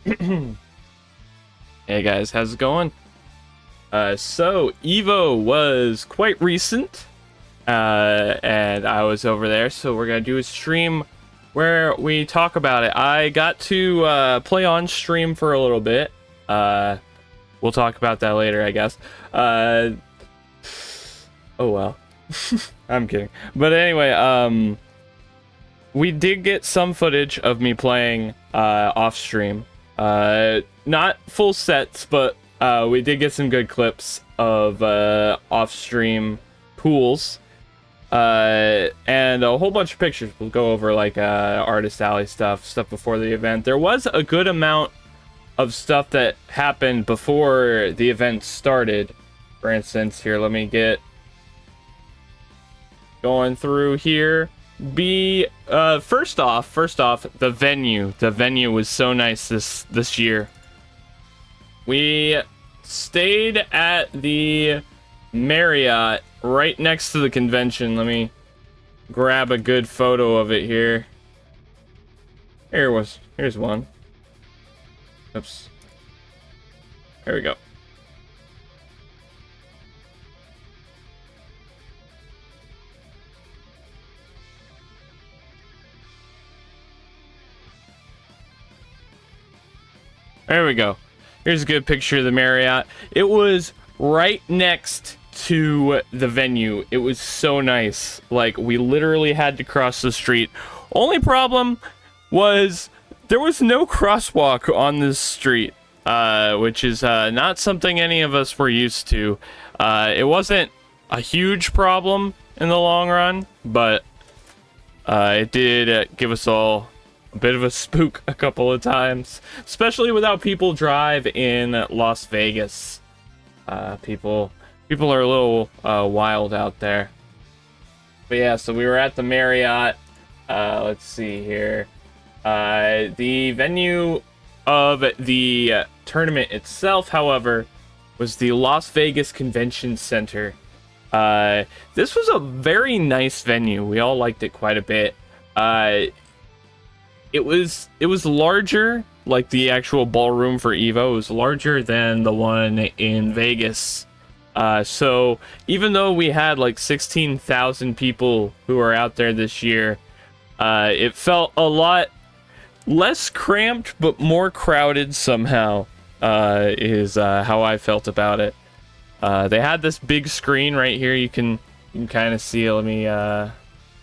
Hey guys, how's it going? So EVO was quite recent, and I was over there, so we're gonna do a stream where we talk about it. I got to play on stream for a little bit. We'll talk about that later, I guess. Oh well. I'm kidding. But anyway, we did get some footage of me playing off stream. Not full sets, but we did get some good clips of off stream pools. And a whole bunch of pictures. We'll go over like Artist Alley stuff before the event. There was a good amount of stuff that happened before the event started. For instance, here, let me get going through here. First off, the venue. The venue was so nice this year. We stayed at the Marriott right next to the convention. Let me grab a good photo of it here. Here's one. Oops. There we go. There we go. Here's a good picture of the Marriott. It was right next to the venue. It was so nice. Like, we literally had to cross the street. Only problem was there was no crosswalk on this street, which is not something any of us were used to. It wasn't a huge problem in the long run, but it did give us all a bit of a spook a couple of times, especially without people drive in Las Vegas. People are a little wild out there. But yeah, so we were at the Marriott. Let's see here. The venue of the tournament itself, however, was the Las Vegas Convention Center. This was a very nice venue. We all liked it quite a bit. It was larger, like the actual ballroom for EVO. It was larger than the one in Vegas. So even though we had like 16,000 people who were out there this year, it felt a lot less cramped but more crowded somehow, is how I felt about it. They had this big screen right here. You can kind of see. Let me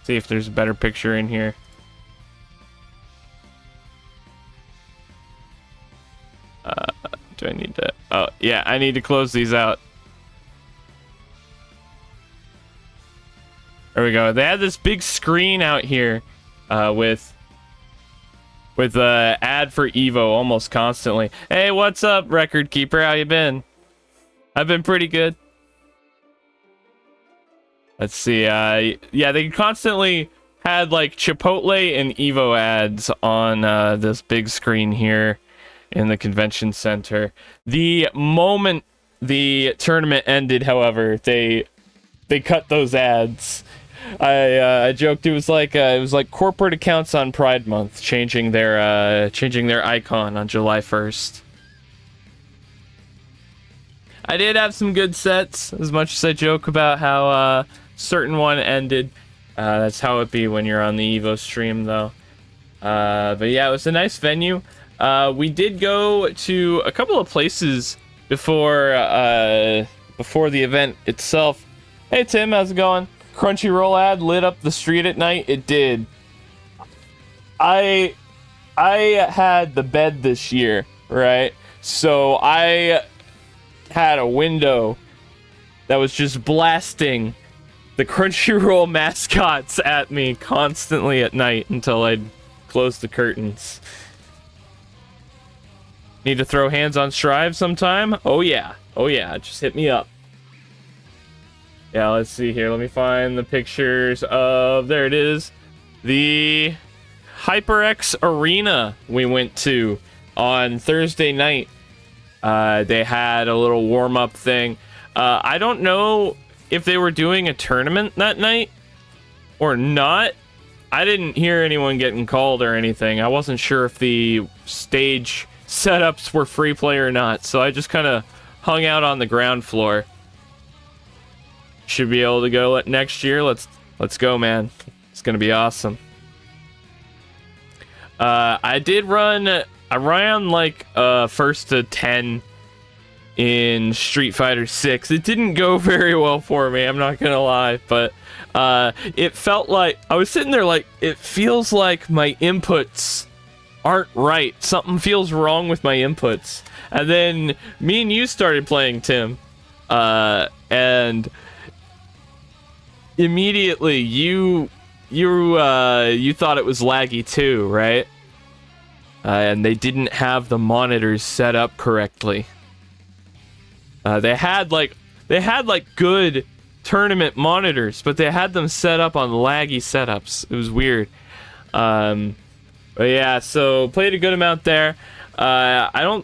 see if there's a better picture in here. Do I need to? Oh, yeah, I need to close these out. There we go. They had this big screen out here with ad for EVO almost constantly. Hey, what's up, Record Keeper? How you been? I've been pretty good. Let's see. Yeah, they constantly had like Chipotle and EVO ads on this big screen here in the convention center. The moment the tournament ended, however, they cut those ads. I joked it was like corporate accounts on Pride Month changing their icon on July 1st. I did have some good sets, as much as I joke about how certain one ended. That's how it be when you're on the EVO stream, though. But yeah, it was a nice venue. We did go to a couple of places before the event itself. Hey Tim, how's it going? Crunchyroll ad lit up the street at night. It did. I had the bed this year, right? So I had a window that was just blasting the Crunchyroll mascots at me constantly at night until I'd close the curtains. Need to throw hands on Strive sometime? Oh yeah, just hit me up. Yeah, let's see here. Let me find the pictures of, there it is, the HyperX Arena we went to on Thursday night. They had a little warm-up thing. I don't know if they were doing a tournament that night or not. I didn't hear anyone getting called or anything. I wasn't sure if the stage setups were free play or not, so I just kind of hung out on the ground floor. Should be able to go next year. Let's go, man. It's gonna be awesome. I ran like first to 10 in Street Fighter 6. It didn't go very well for me, I'm not gonna lie, but it felt like I was sitting there like, it feels like my inputs aren't right. Something feels wrong with my inputs. And then me and you started playing, Tim, and immediately you thought it was laggy too, right? And they didn't have the monitors set up correctly. They had like good tournament monitors, but they had them set up on laggy setups. It was weird. But yeah, so played a good amount there. I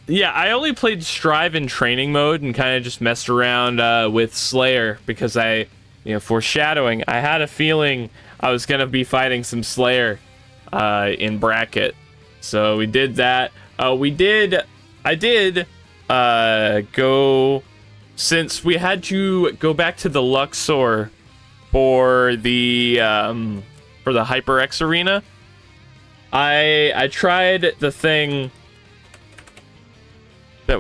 only played Strive in training mode and kind of just messed around with Slayer because foreshadowing, I had a feeling I was gonna be fighting some Slayer in bracket. So we did that. I did go, since we had to go back to the Luxor for the HyperX arena. I tried the thing that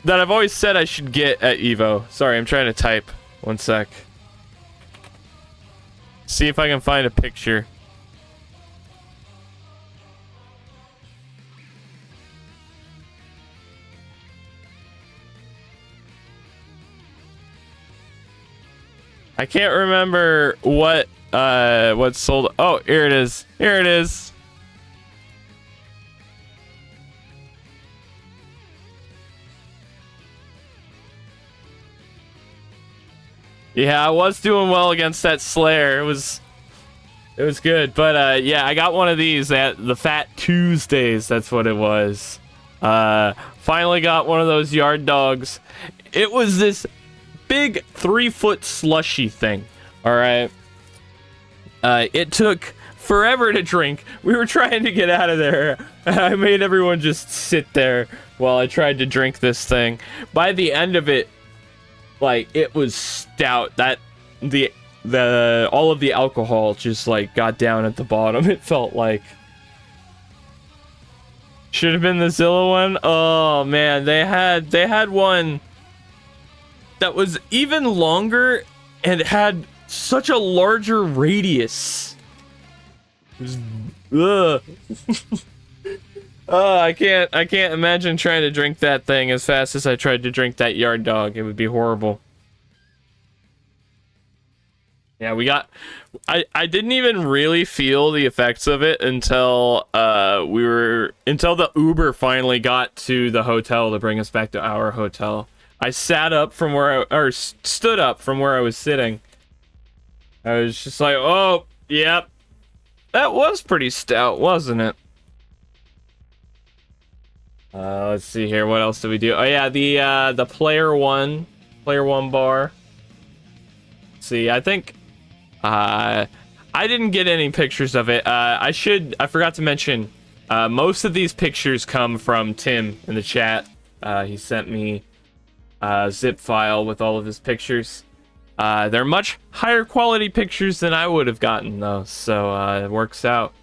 I've always said I should get at EVO. Sorry, I'm trying to type. One sec. See if I can find a picture. I can't remember what's sold. Oh, here it is. Here it is. Yeah, I was doing well against that Slayer. It was good, but yeah, I got one of these at the Fat Tuesdays. That's what it was. Finally got one of those yard dogs. It was this big 3-foot slushy thing. All right. It took forever to drink. We were trying to get out of there. I made everyone just sit there while I tried to drink this thing. By the end of it, like, it was stout. That all of the alcohol just like got down at the bottom. It felt like should have been the Zilla one. Oh man, they had one that was even longer and had such a larger radius. It was, I can't imagine trying to drink that thing as fast as I tried to drink that yard dog. It would be horrible. Yeah, I didn't even really feel the effects of it until until the Uber finally got to the hotel to bring us back to our hotel. I sat up from where stood up from where I was sitting. I was just like, oh, yep. That was pretty stout, wasn't it? Let's see here. What else did we do? Oh yeah, the player one bar. Let's see, I think I didn't get any pictures of it. I forgot to mention most of these pictures come from Tim in the chat. He sent me a zip file with all of his pictures. They're much higher quality pictures than I would have gotten though, so it works out.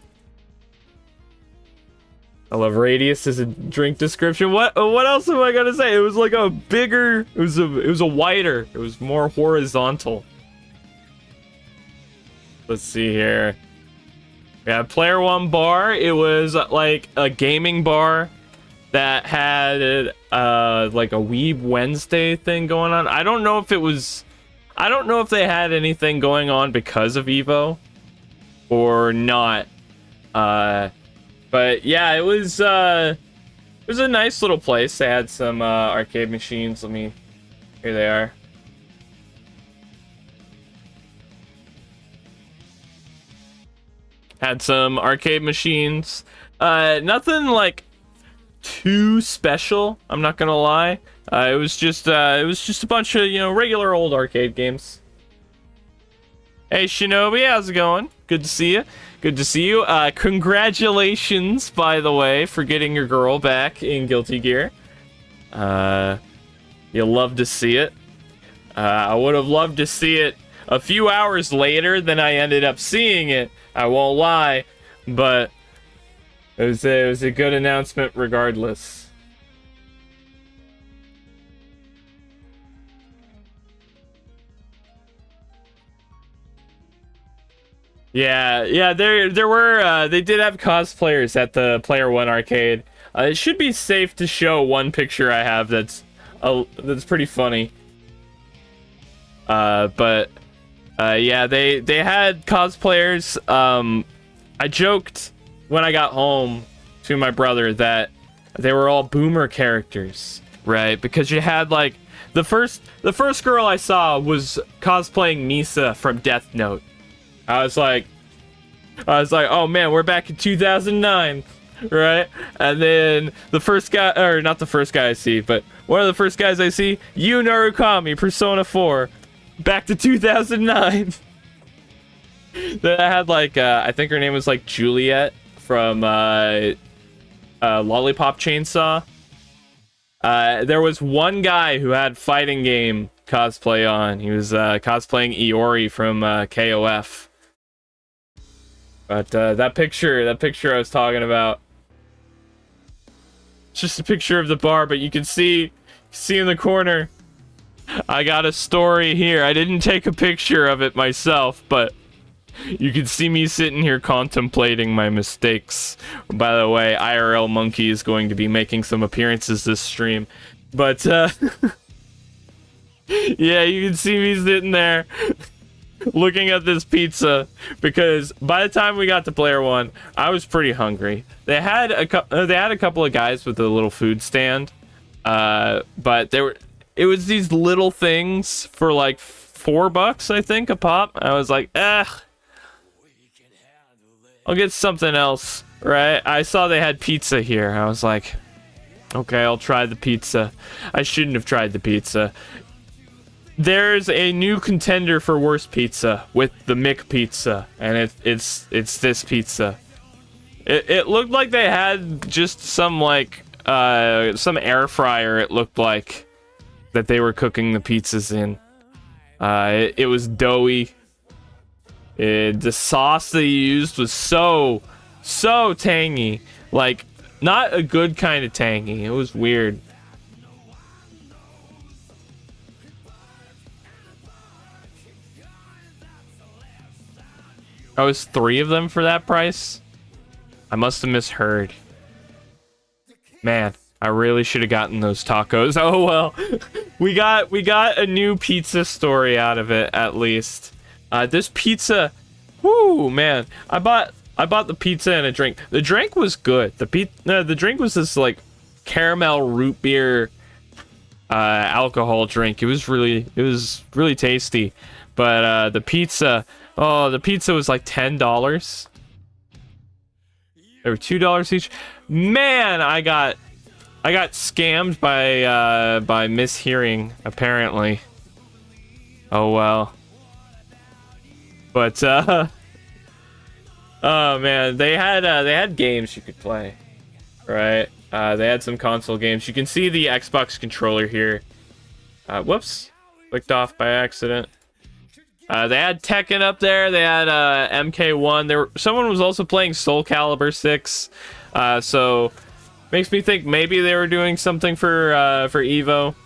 I love radius as a drink description. What else am I gonna say? It was like a bigger, it was a wider, it was more horizontal. Let's see here. We have player one bar. It was like a gaming bar that had like a Weeb Wednesday thing going on. I don't know if they had anything going on because of EVO or not. But yeah, it was a nice little place. They had some arcade machines. Here they are. Had some arcade machines. Nothing like too special, I'm not gonna lie. It was just a bunch of, regular old arcade games. Hey Shinobi, how's it going? Good to see you. Good to see you. Congratulations, by the way, for getting your girl back in Guilty Gear. You'll love to see it. I would have loved to see it a few hours later than I ended up seeing it. I won't lie, but it was a good announcement regardless. Yeah, there were they did have cosplayers at the Player One arcade. It should be safe to show one picture I have that's pretty funny. But yeah, they had cosplayers. I joked when I got home to my brother that they were all boomer characters, right? Because you had like the first girl I saw was cosplaying Misa from Death Note. I was like, oh man, we're back in 2009, right? And then the first guy, or not the first guy I see, but one of the first guys I see, Yu Narukami, Persona 4, back to 2009. Then I had like, I think her name was like Juliet from Lollipop Chainsaw. There was one guy who had fighting game cosplay on. He was cosplaying Iori from KOF. But that picture I was talking about, it's just a picture of the bar, but you can see in the corner, I got a story here. I didn't take a picture of it myself, but you can see me sitting here contemplating my mistakes. By the way, IRL Monkey is going to be making some appearances this stream, but yeah, you can see me sitting there looking at this pizza, because by the time we got to Player One, I was pretty hungry. They had a couple of guys with a little food stand, but it was these little things for like $4, I think, a pop. I was like, I'll get something else, right? I saw they had pizza here. I was like, okay, I'll try the pizza. I shouldn't have tried the pizza. There's a new contender for worst pizza with the Mick pizza, and it's this pizza. It looked like they had just some like some air fryer. It looked like that they were cooking the pizzas in. It was doughy. The sauce they used was so tangy, like not a good kind of tangy. It was weird. I was 3 of them for that price. I must have misheard. Man, I really should have gotten those tacos. Oh well. we got a new pizza story out of it, at least. This pizza, whoo, man. I bought the pizza and a drink. The drink was good. The drink was this like caramel root beer alcohol drink. It was really tasty. But the pizza, the pizza was like $10. They were $2 each. Man, I got scammed by mishearing, apparently. Oh well. But oh man, they had games you could play, right? They had some console games. You can see the Xbox controller here. Whoops, clicked off by accident. They had Tekken up there. They had MK1. Someone was also playing Soul Calibur 6. So makes me think maybe they were doing something for Evo,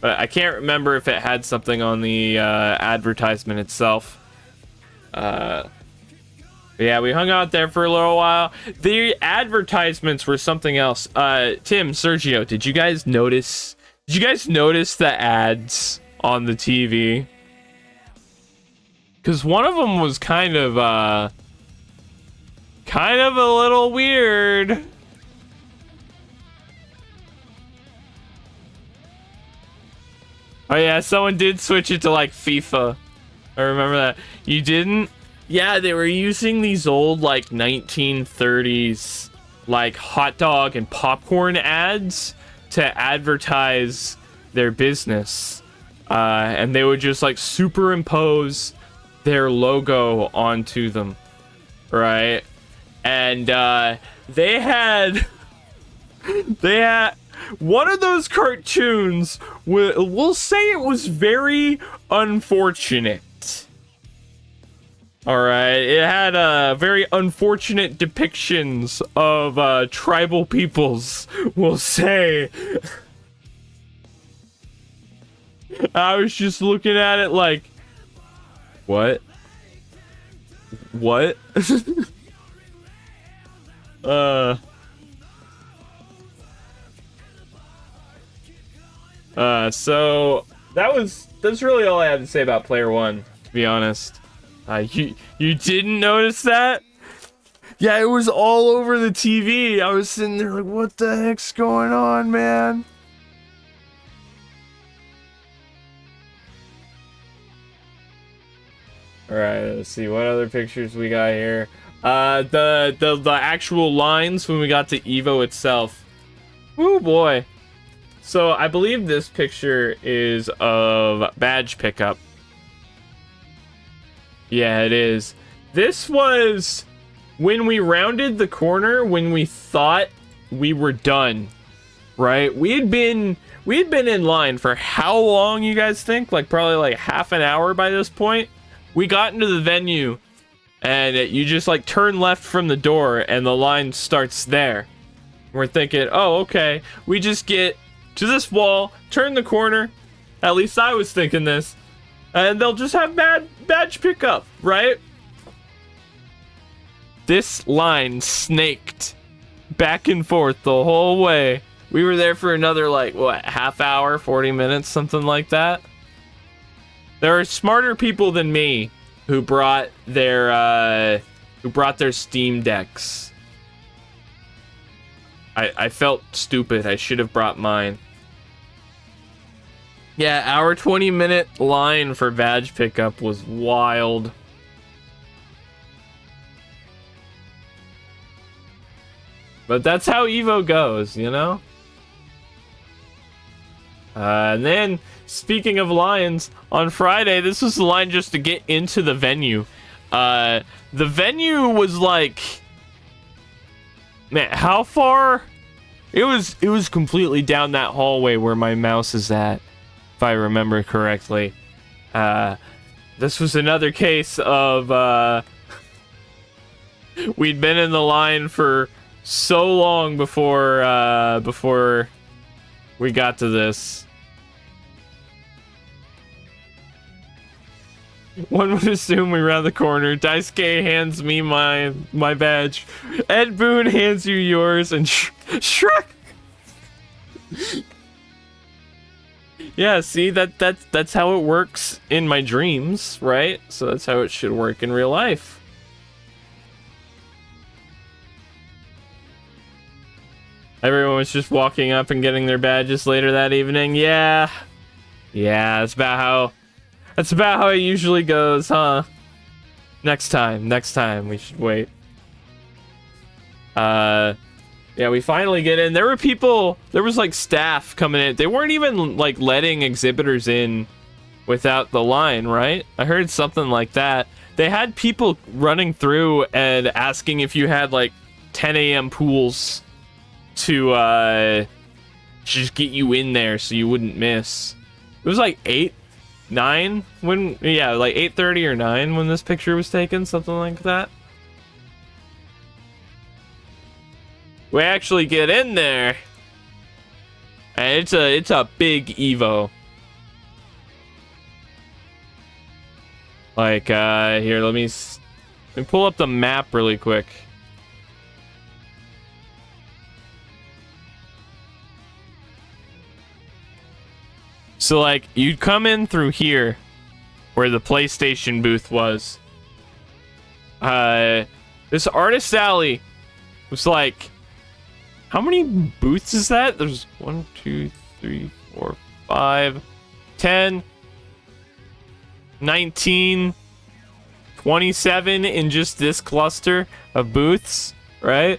but I can't remember if it had something on the advertisement itself. Yeah, we hung out there for a little while. The advertisements were something else. Tim, Sergio, did you guys notice the ads on the TV? Because one of them was kind of a little weird. Oh yeah, someone did switch it to like FIFA. I remember that. You didn't? Yeah, they were using these old like 1930s like hot dog and popcorn ads to advertise their business. And they would just like superimpose their logo onto them, right? And they had one of those cartoons. We'll say it was very unfortunate. All right, it had very unfortunate depictions of tribal peoples, we'll say. I was just looking at it like, what? What? So that's really all I have to say about Player One, to be honest. You didn't notice that? Yeah, it was all over the TV. I was sitting there like, what the heck's going on, man? Alright, let's see what other pictures we got here. The actual lines when we got to EVO itself. Oh boy. So I believe this picture is of badge pickup. Yeah, it is. This was when we rounded the corner, when we thought we were done, right? We had been in line for how long, you guys think? Like probably like half an hour by this point. We got into the venue and you just like turn left from the door and the line starts there. We're thinking, oh, okay. We just get to this wall, turn the corner. At least I was thinking this. And they'll just have badge pickup, right? This line snaked back and forth the whole way. We were there for another, like, what, half hour, 40 minutes, something like that. There are smarter people than me who brought their Steam Decks. I felt stupid. I should have brought mine. Yeah, our 20-minute line for badge pickup was wild. But that's how EVO goes, you know? And then, speaking of lines, on Friday, this was the line just to get into the venue. The venue was like... Man, how far? It was completely down that hallway where my mouse is at, if I remember correctly. This was another case of we'd been in the line for so long before we got to this. One would assume we round the corner. Daisuke hands me my badge. Ed Boon hands you yours, and Shrek. Yeah, see, that's how it works in my dreams, right? So that's how it should work in real life. Everyone was just walking up and getting their badges later that evening. Yeah, that's about how it usually goes, huh? Next time we should wait. Yeah, we finally get in. There was like staff coming in. They weren't even like letting exhibitors in without the line, right? I heard something like that. They had people running through and asking if you had like 10 a.m. pools to just get you in there so you wouldn't miss. It was like 9 when, yeah, like 8:30 or 9 when this picture was taken, something like that. We actually get in there, and it's a big EVO. Like here, let me pull up the map really quick. So like you'd come in through here where the PlayStation booth was. This artist alley was like, how many booths is that? There's 1, 2, 3, 4, 5, 10, 19, 27 in just this cluster of booths, right?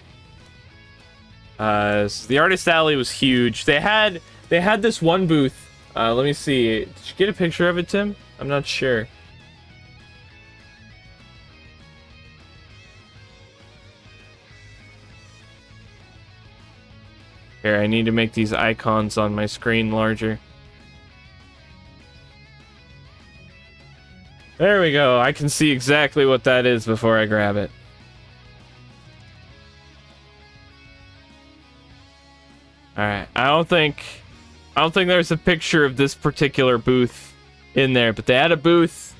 So the artist alley was huge. They had this one booth. Let me see. Did you get a picture of it, Tim? I'm not sure. Here, I need to make these icons on my screen larger. There we go. I can see exactly what that is before I grab it. Alright, I don't think there's a picture of this particular booth in there, but they had a booth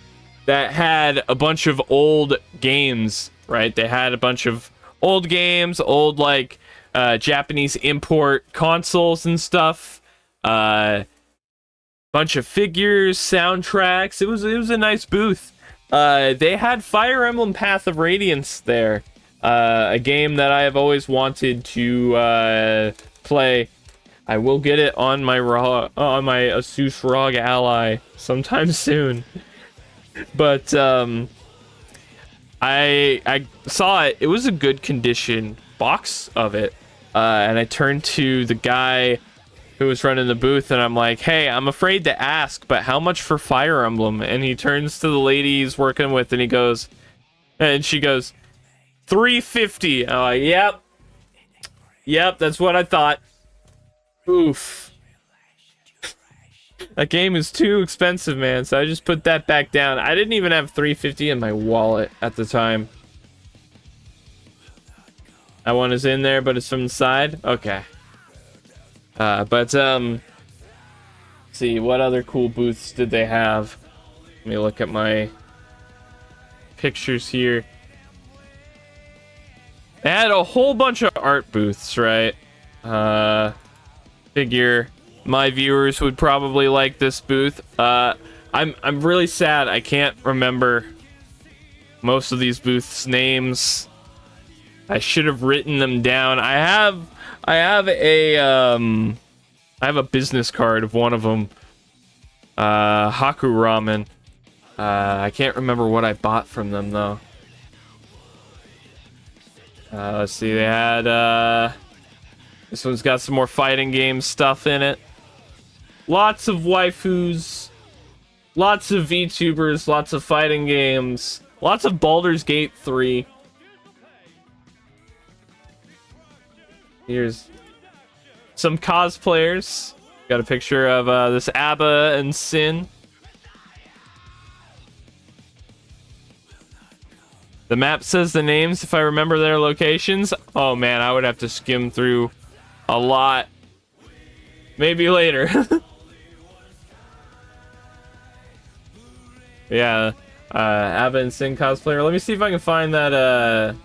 that had a bunch of old games, right? They had a bunch of old games, old like Japanese import consoles and stuff. Bunch of figures, soundtracks. It was a nice booth. They had Fire Emblem Path of Radiance there, a game that I have always wanted to play. I will get it on my Asus ROG Ally sometime soon. But I saw it. It was a good condition box of it, and I turned to the guy who was running the booth, and I'm like, "Hey, I'm afraid to ask, but how much for Fire Emblem?" And he turns to the lady he's working with, and she goes, $350. I'm like, yep, that's what I thought. Oof. That game is too expensive, man, so I just put that back down. I didn't even have $350 in my wallet at the time. That one is in there, but it's from the side? Okay. See, what other cool booths did they have? Let me look at my pictures here. They had a whole bunch of art booths, right? Figure my viewers would probably like this booth. I'm really sad I can't remember most of these booths' names. I should have written them down. I have a business card of one of them. Haku Ramen. I can't remember what I bought from them though. Let's see, they had this one's got some more fighting game stuff in it. Lots of waifus, lots of VTubers, lots of fighting games, lots of Baldur's Gate 3. Here's some cosplayers. Got a picture of this Abba and Sin. The map says the names if I remember their locations. Oh man, I would have to skim through a lot. Maybe later. Yeah, Abba and Sin cosplayer. Let me see if I can find that,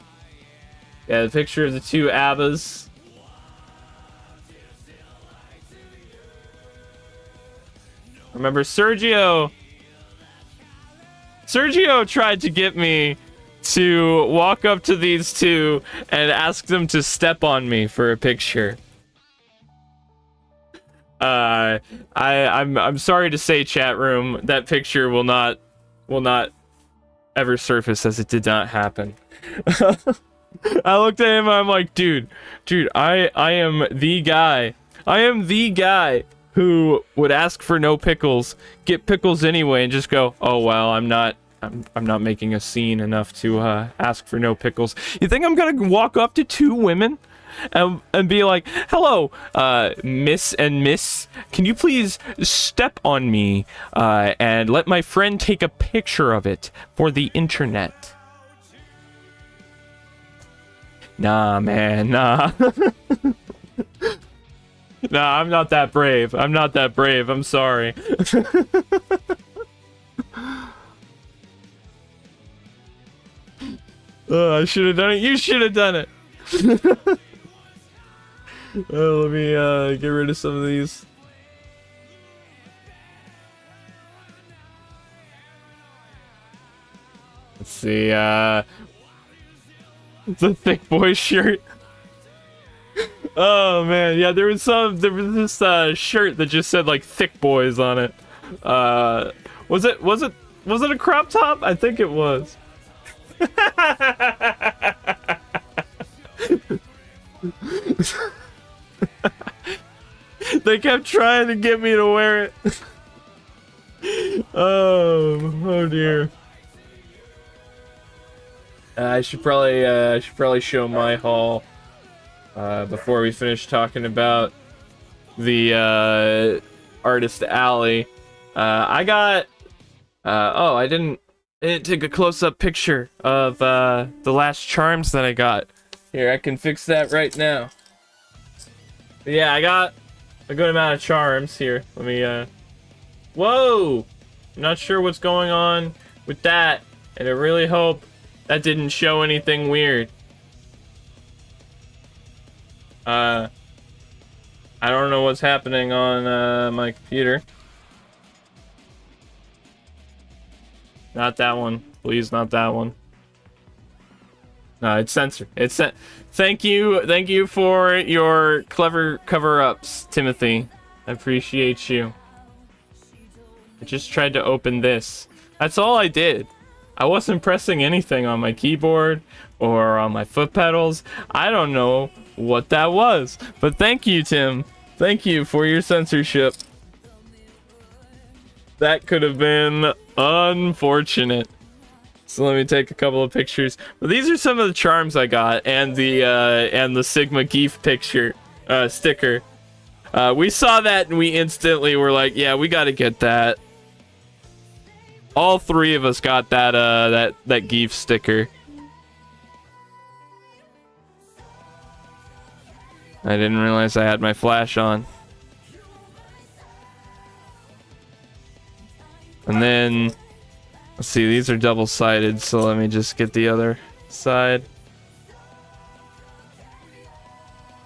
yeah, the picture of the two Abbas. Remember Sergio tried to get me to walk up to these two and ask them to step on me for a picture. I'm sorry to say, chat room, that picture will not ever surface, as it did not happen. I looked at him and I'm like, dude, I am the guy. I am the guy who would ask for no pickles, get pickles anyway, and just go, oh well, I'm not making a scene enough to ask for no pickles. You think I'm gonna walk up to two women and be like, hello, miss and miss, can you please step on me and let my friend take a picture of it for the internet? Nah, man, nah. Nah, I'm not that brave. I'm not that brave. I'm sorry. I should have done it. You should have done it. Let me get rid of some of these. Let's see. It's a thick boy shirt. Oh man, yeah, there was this shirt that just said like thick boys on it. Was it a crop top? I think it was. They kept trying to get me to wear it. Oh dear. I should probably show my haul. before we finish talking about the Artist Alley. I got I didn't take a close-up picture of the last charms that I got. Here, I can fix that right now. Yeah, I got a good amount of charms here. Let me whoa! I'm not sure what's going on with that, and I really hope that didn't show anything weird. I don't know what's happening on my computer. Not that one. Please, not that one. No, it's censored. It's Thank you for your clever cover-ups, Timothy. I appreciate you. I just tried to open this. That's all I did. I wasn't pressing anything on my keyboard or on my foot pedals. I don't know what that was. But thank you, Tim. Thank you for your censorship. That could have been unfortunate. So let me take a couple of pictures. But these are some of the charms I got, and the Sigma Geef picture sticker. We saw that and we instantly were like, yeah, we got to get that. All three of us got that that Geef sticker. I didn't realize I had my flash on. And then, let's see, these are double-sided, so let me just get the other side.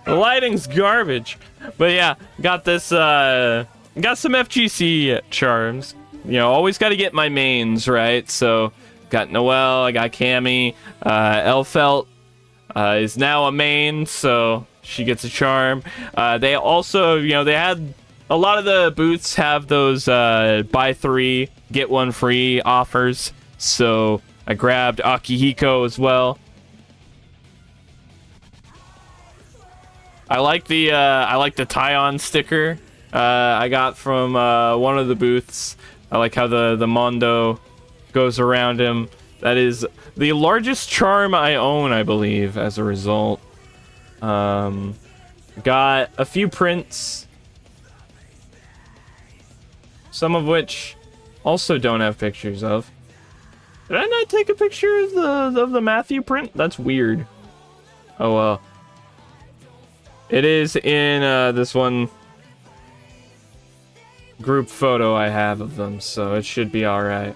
The lighting's garbage. But yeah, got this, got some FGC charms. You know, always got to get my mains, right? So, got Noelle, I got Cammy, Elfelt is now a main, so she gets a charm. They also, you know, they had a lot of the booths have those buy 3 get 1 free offers, so I grabbed Akihiko as well. I like the tie-on sticker I got from one of the booths. I like how the Mondo goes around him. That is the largest charm I own, I believe, as a result. Got a few prints, some of which also don't have pictures of. Did I not take a picture of the Matthew print? That's weird. Oh well. It is in this one group photo I have of them, so it should be alright.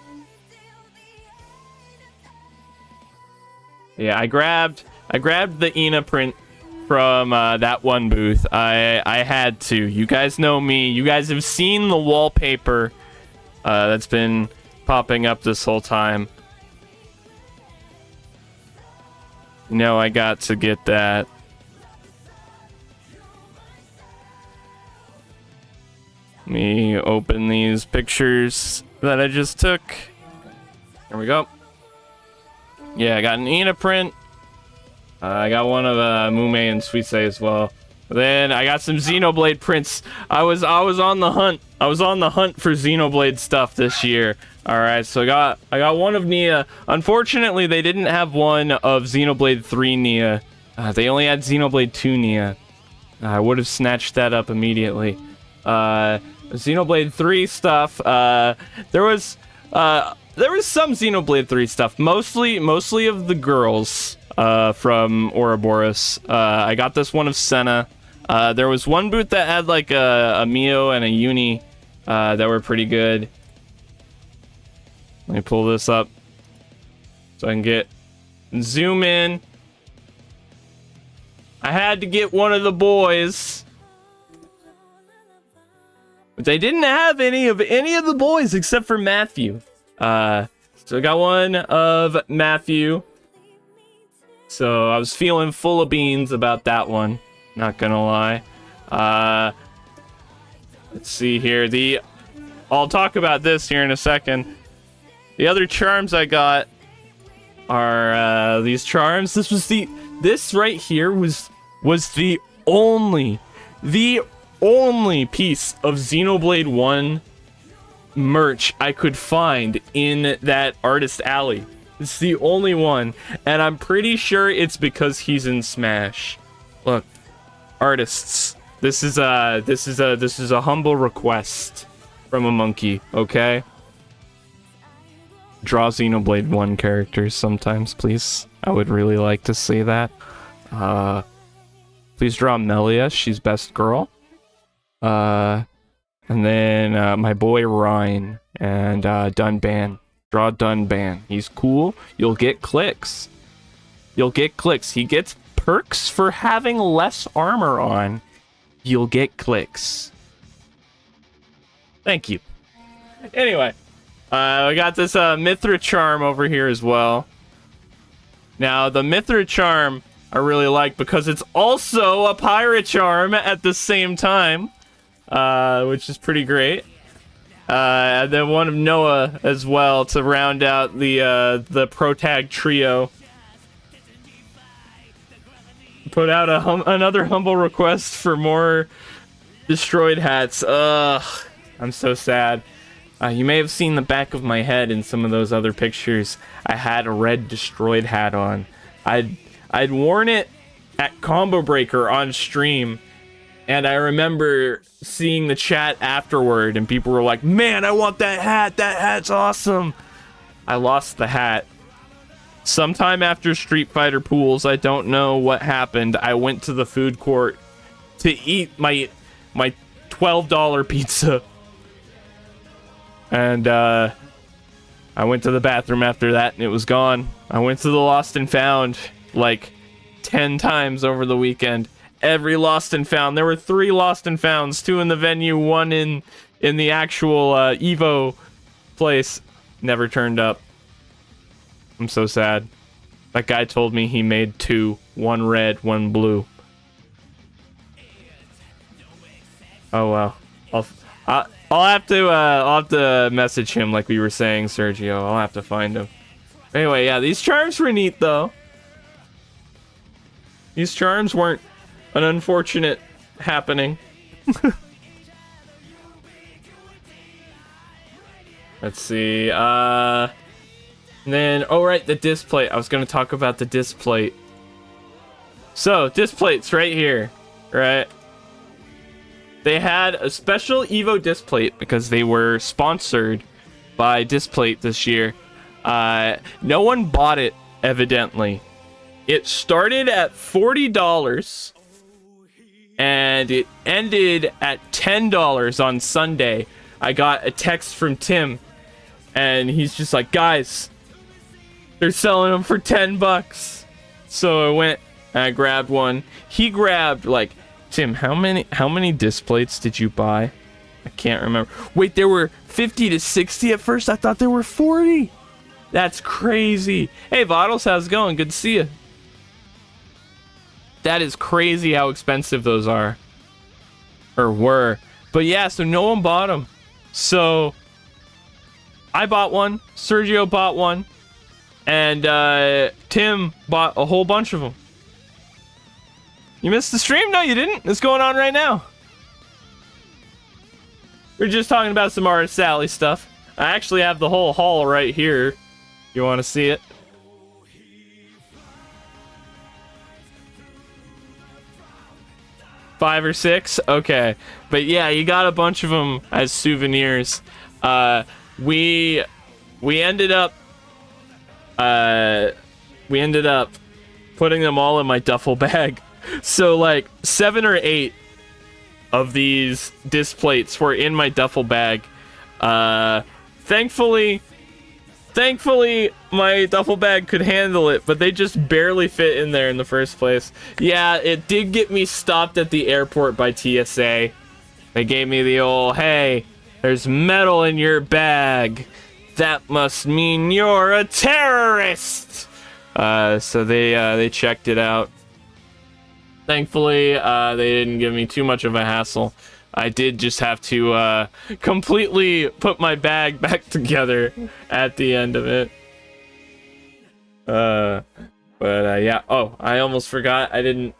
Yeah, I grabbed the Ina print from that one booth. I had to. You guys know me. You guys have seen the wallpaper that's been popping up this whole time. You know, I got to get that. Let me open these pictures that I just took. There we go. Yeah, I got an Ina print. I got one of Mume and Suisse as well. Then I got some Xenoblade prints. I was on the hunt. I was on the hunt for Xenoblade stuff this year. All right, so I got one of Nia. Unfortunately, they didn't have one of Xenoblade 3 Nia. They only had Xenoblade 2 Nia. I would have snatched that up immediately. Xenoblade 3 stuff. There was some Xenoblade 3 stuff. Mostly of the girls from Ouroboros. I got this one of Senna. There was one booth that had like a Mio and a Uni that were pretty good. Let me pull this up so I can zoom in. I had to get one of the boys. But they didn't have any of the boys except for Matthew. So I got one of Matthew. So I was feeling full of beans about that one. Not gonna lie. Let's see here. I'll talk about this here in a second. The other charms I got are these charms. This right here was the only piece of Xenoblade 1 merch I could find in that Artist Alley. It's the only one, and I'm pretty sure it's because he's in Smash. Look, artists, this is a humble request from a monkey, okay? Draw Xenoblade 1 characters sometimes, please. I would really like to see that. Please draw Melia, she's best girl. And then my boy Ryan and Dunban. Draw Dunban. He's cool. You'll get clicks. You'll get clicks. He gets perks for having less armor on. You'll get clicks. Thank you. Anyway, I got this Mithra charm over here as well. Now, the Mithra charm I really like because it's also a pirate charm at the same time, which is pretty great. And then one of Noah as well to round out the protag trio. Put out another humble request for more destroyed hats. Ugh, I'm so sad. You may have seen the back of my head in some of those other pictures. I had a red destroyed hat on. I'd worn it at Combo Breaker on stream, and I remember seeing the chat afterward, and people were like, "Man, I want that hat. That hat's awesome." I lost the hat. Sometime after Street Fighter Pools, I don't know what happened. I went to the food court to eat my $12 pizza. And I went to the bathroom after that and it was gone. I went to the Lost and Found like 10 times over the weekend. Every Lost and Found. There were 3 Lost and Founds, 2 in the venue, 1 in the actual EVO place. Never turned up. I'm so sad. That guy told me he made 2, 1 red, 1 blue. Oh well. I'll have to message him like we were saying, Sergio. I'll have to find him. Anyway, yeah, these charms were neat though. These charms weren't an unfortunate happening. Let's see. And then, oh right, the disc plate. I was going to talk about the disc plate. So, disc plates right here, right? They had a special EVO disc plate because they were sponsored by Displate this year. No one bought it, evidently. It started at $40 and it ended at $10 on Sunday. I got a text from Tim and he's just like, guys, they're selling them for $10. So I went and I grabbed one. He grabbed like, Tim, how many disc plates did you buy? I can't remember. Wait, there were 50 to 60 at first. I thought there were 40. That's crazy. Hey, Bottles, how's it going? Good to see you. That is crazy how expensive those are. Or were. But yeah, so no one bought them. So I bought one. Sergio bought one. And Tim bought a whole bunch of them. You missed the stream? No, you didn't. It's going on right now. We're just talking about some Artist Alley stuff. I actually have the whole haul right here. You want to see it? Five or six? Okay. But yeah, you got a bunch of them as souvenirs. We ended up putting them all in my duffel bag. So like 7 or 8 of these disc plates were in my duffel bag. Thankfully my duffel bag could handle it, but they just barely fit in there in the first place. Yeah, it did get me stopped at the airport by TSA. They gave me the old, hey, there's metal in your bag. That must mean you're a terrorist. So they checked it out. Thankfully, they didn't give me too much of a hassle. I did just have to completely put my bag back together at the end of it. But yeah. Oh, I almost forgot. I didn't.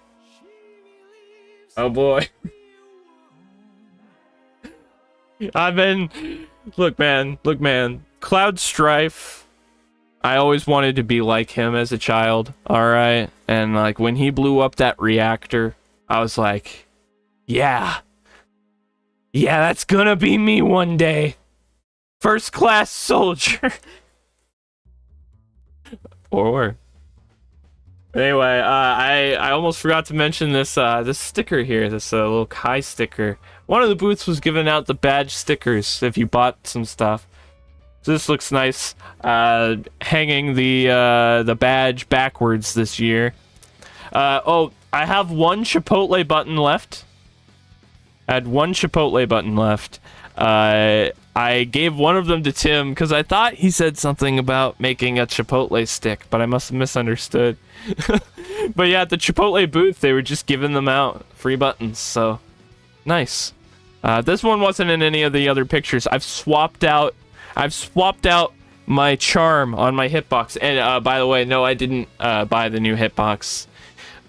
Oh boy. I've been. Look, man. Cloud Strife. I always wanted to be like him as a child, alright? And, like, when he blew up that reactor I was like, yeah, that's gonna be me one day. First class soldier. Or anyway, I almost forgot to mention this this sticker here, this little Kai sticker. One of the booths was giving out the badge stickers if you bought some stuff. So this looks nice. Hanging the badge backwards this year. Oh, I have one Chipotle button left. I had one Chipotle button left. I gave one of them to Tim because I thought he said something about making a Chipotle stick, but I must have misunderstood. But yeah, at the Chipotle booth, they were just giving them out free buttons, so nice. This one wasn't in any of the other pictures. I've swapped out my charm on my hitbox. And by the way, no, I didn't buy the new hitbox.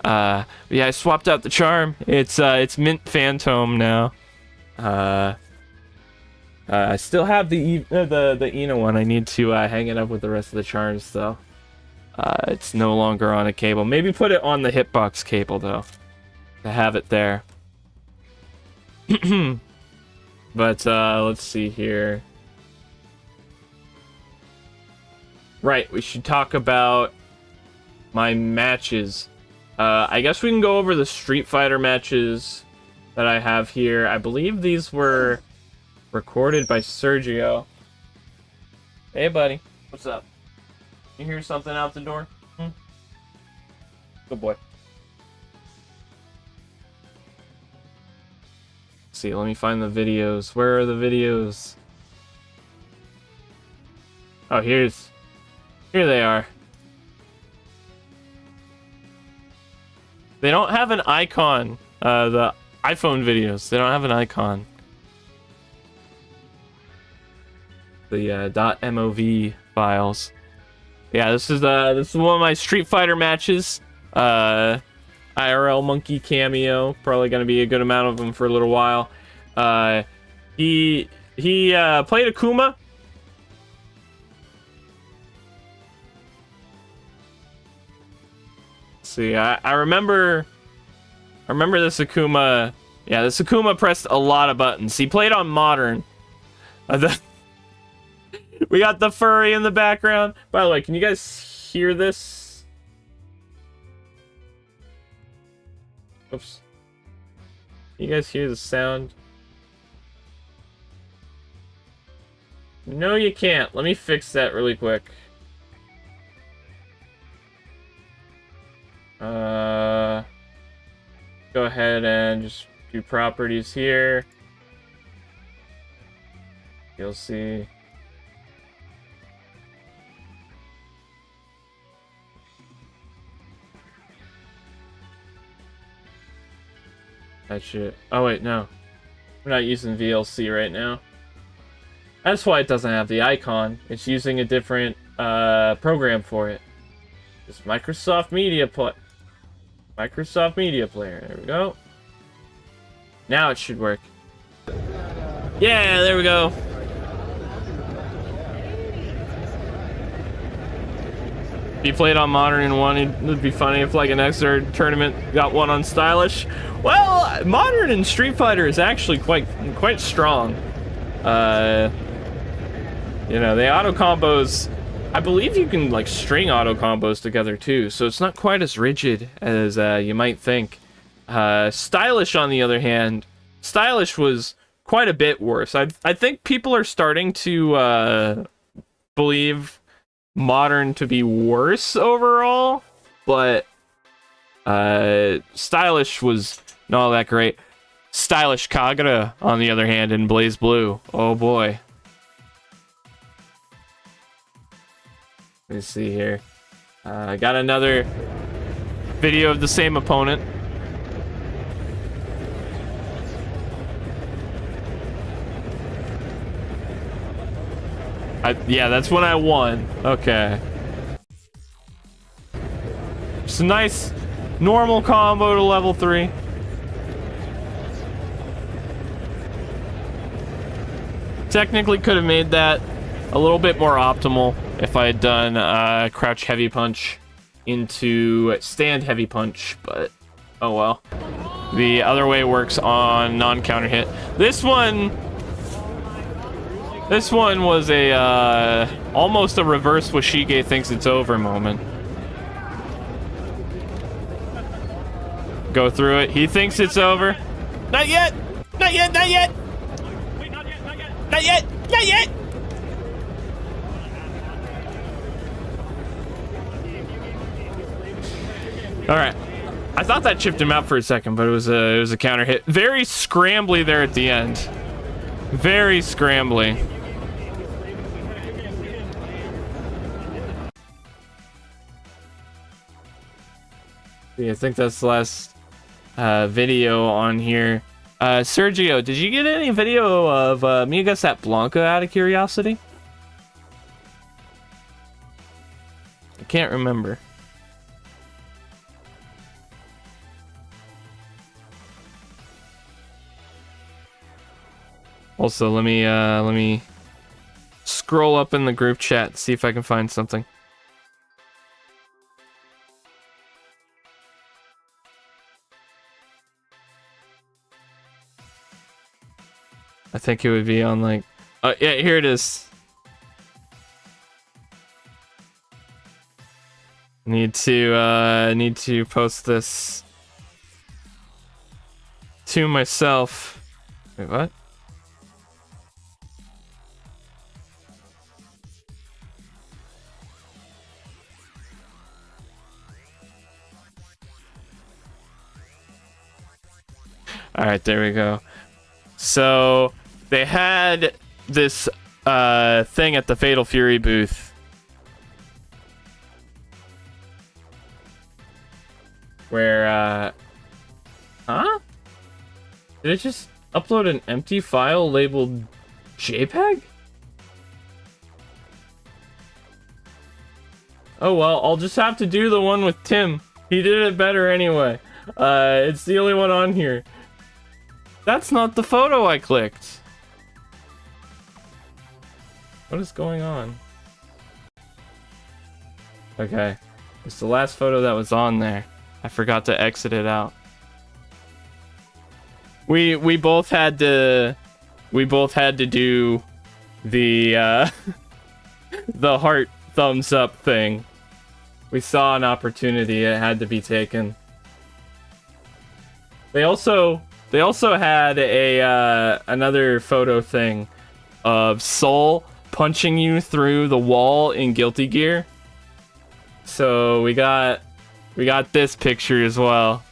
Yeah, I swapped out the charm. It's mint Phantom now. I still have the OHNO one. I need to hang it up with the rest of the charms though. It's no longer on a cable. Maybe put it on the hitbox cable though, to have it there. But let's see here. Right, we should talk about my matches. I guess we can go over the Street Fighter matches that I have here. I believe these were recorded by Sergio. Hey, buddy. What's up? You hear something out the door? Good boy. Let's see, let me find the videos. Where are the videos? Oh, here they are. They don't have an icon. The iPhone videos, they don't have an icon. The .mov files. Yeah, this is one of my Street Fighter matches. IRL Monkey cameo. Probably gonna be a good amount of them for a little while. He played Akuma. See, I remember this Akuma. Yeah, this Akuma pressed a lot of buttons. He played on modern. We got the furry in the background. By the way, can you guys hear this? Oops. Can you guys hear the sound? No, you can't. Let me fix that really quick. Go ahead and just do properties here. You'll see. That shit. Oh wait, no. We're not using VLC right now. That's why it doesn't have the icon. It's using a different program for it. It's Microsoft Media Player. There we go. Now it should work. Yeah, there we go. If you played on Modern in one, it'd be funny if like an Xrd tournament got one on Stylish. Well, Modern in Street Fighter is actually quite strong. You know, the auto combos, I believe you can like string auto combos together too, so it's not quite as rigid as you might think. Stylish, on the other hand, Stylish was quite a bit worse. I think people are starting to believe Modern to be worse overall, but Stylish was not all that great. Stylish Kagura, on the other hand, in Blaze Blue, oh boy. Let me see here. I got another video of the same opponent. Yeah, that's when I won. Okay. Just a nice normal combo to level 3. Technically could have made that a little bit more optimal if I had done crouch heavy punch into stand heavy punch, but oh well. The other way works on non-counter hit. This one was a almost a reverse Washige thinks it's over moment. Go through it. He thinks it's over. Not yet. Not yet. Not yet. Wait, not yet. Not yet. Not yet. Not yet. All right. I thought that chipped him out for a second, but it was a counter hit. Very scrambly there at the end. Very scrambly. Yeah, I think that's the last video on here. Sergio, did you get any video of Migas at Blanca out of curiosity? I can't remember. Also, let me scroll up in the group chat and see if I can find something. I think it would be on like, oh yeah, here it is. Need to post this to myself. Wait, what? All right, there we go. So they had this thing at the Fatal Fury booth where huh? Did it just upload an empty file labeled JPEG? Oh well, I'll just have to do the one with Tim. He did it better anyway. It's the only one on here. That's not the photo I clicked. What is going on? Okay. It's the last photo that was on there. I forgot to exit it out. We both had to do the the heart thumbs up thing. We saw an opportunity, it had to be taken. They also had a another photo thing of Soul punching you through the wall in Guilty Gear. So we got this picture as well.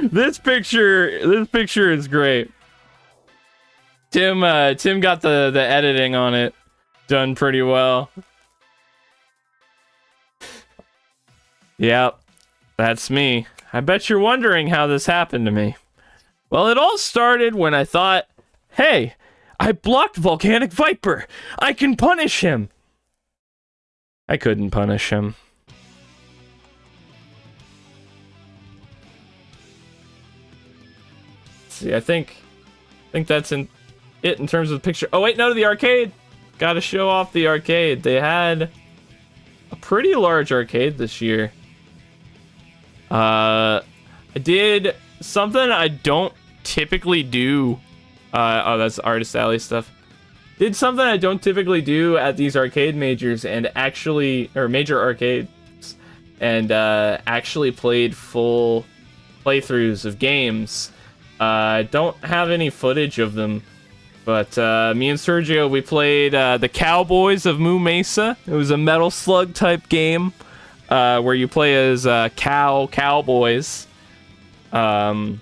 This picture is great. Tim got the editing on it done pretty well. Yep. That's me. I bet you're wondering how this happened to me. Well, it all started when I thought, hey, I blocked Volcanic Viper. I can punish him. I couldn't punish him. See, I think that's it in terms of the picture. Oh wait, no, the arcade. Gotta show off the arcade. They had a pretty large arcade this year. I did something I don't typically do. Oh, that's Artist Alley stuff. Did something I don't typically do at these arcade majors and actually, or major arcades, and actually played full playthroughs of games. I don't have any footage of them, but me and Sergio, we played the Cowboys of Moo Mesa. It was a Metal Slug type game. Where you play as cowboys. Then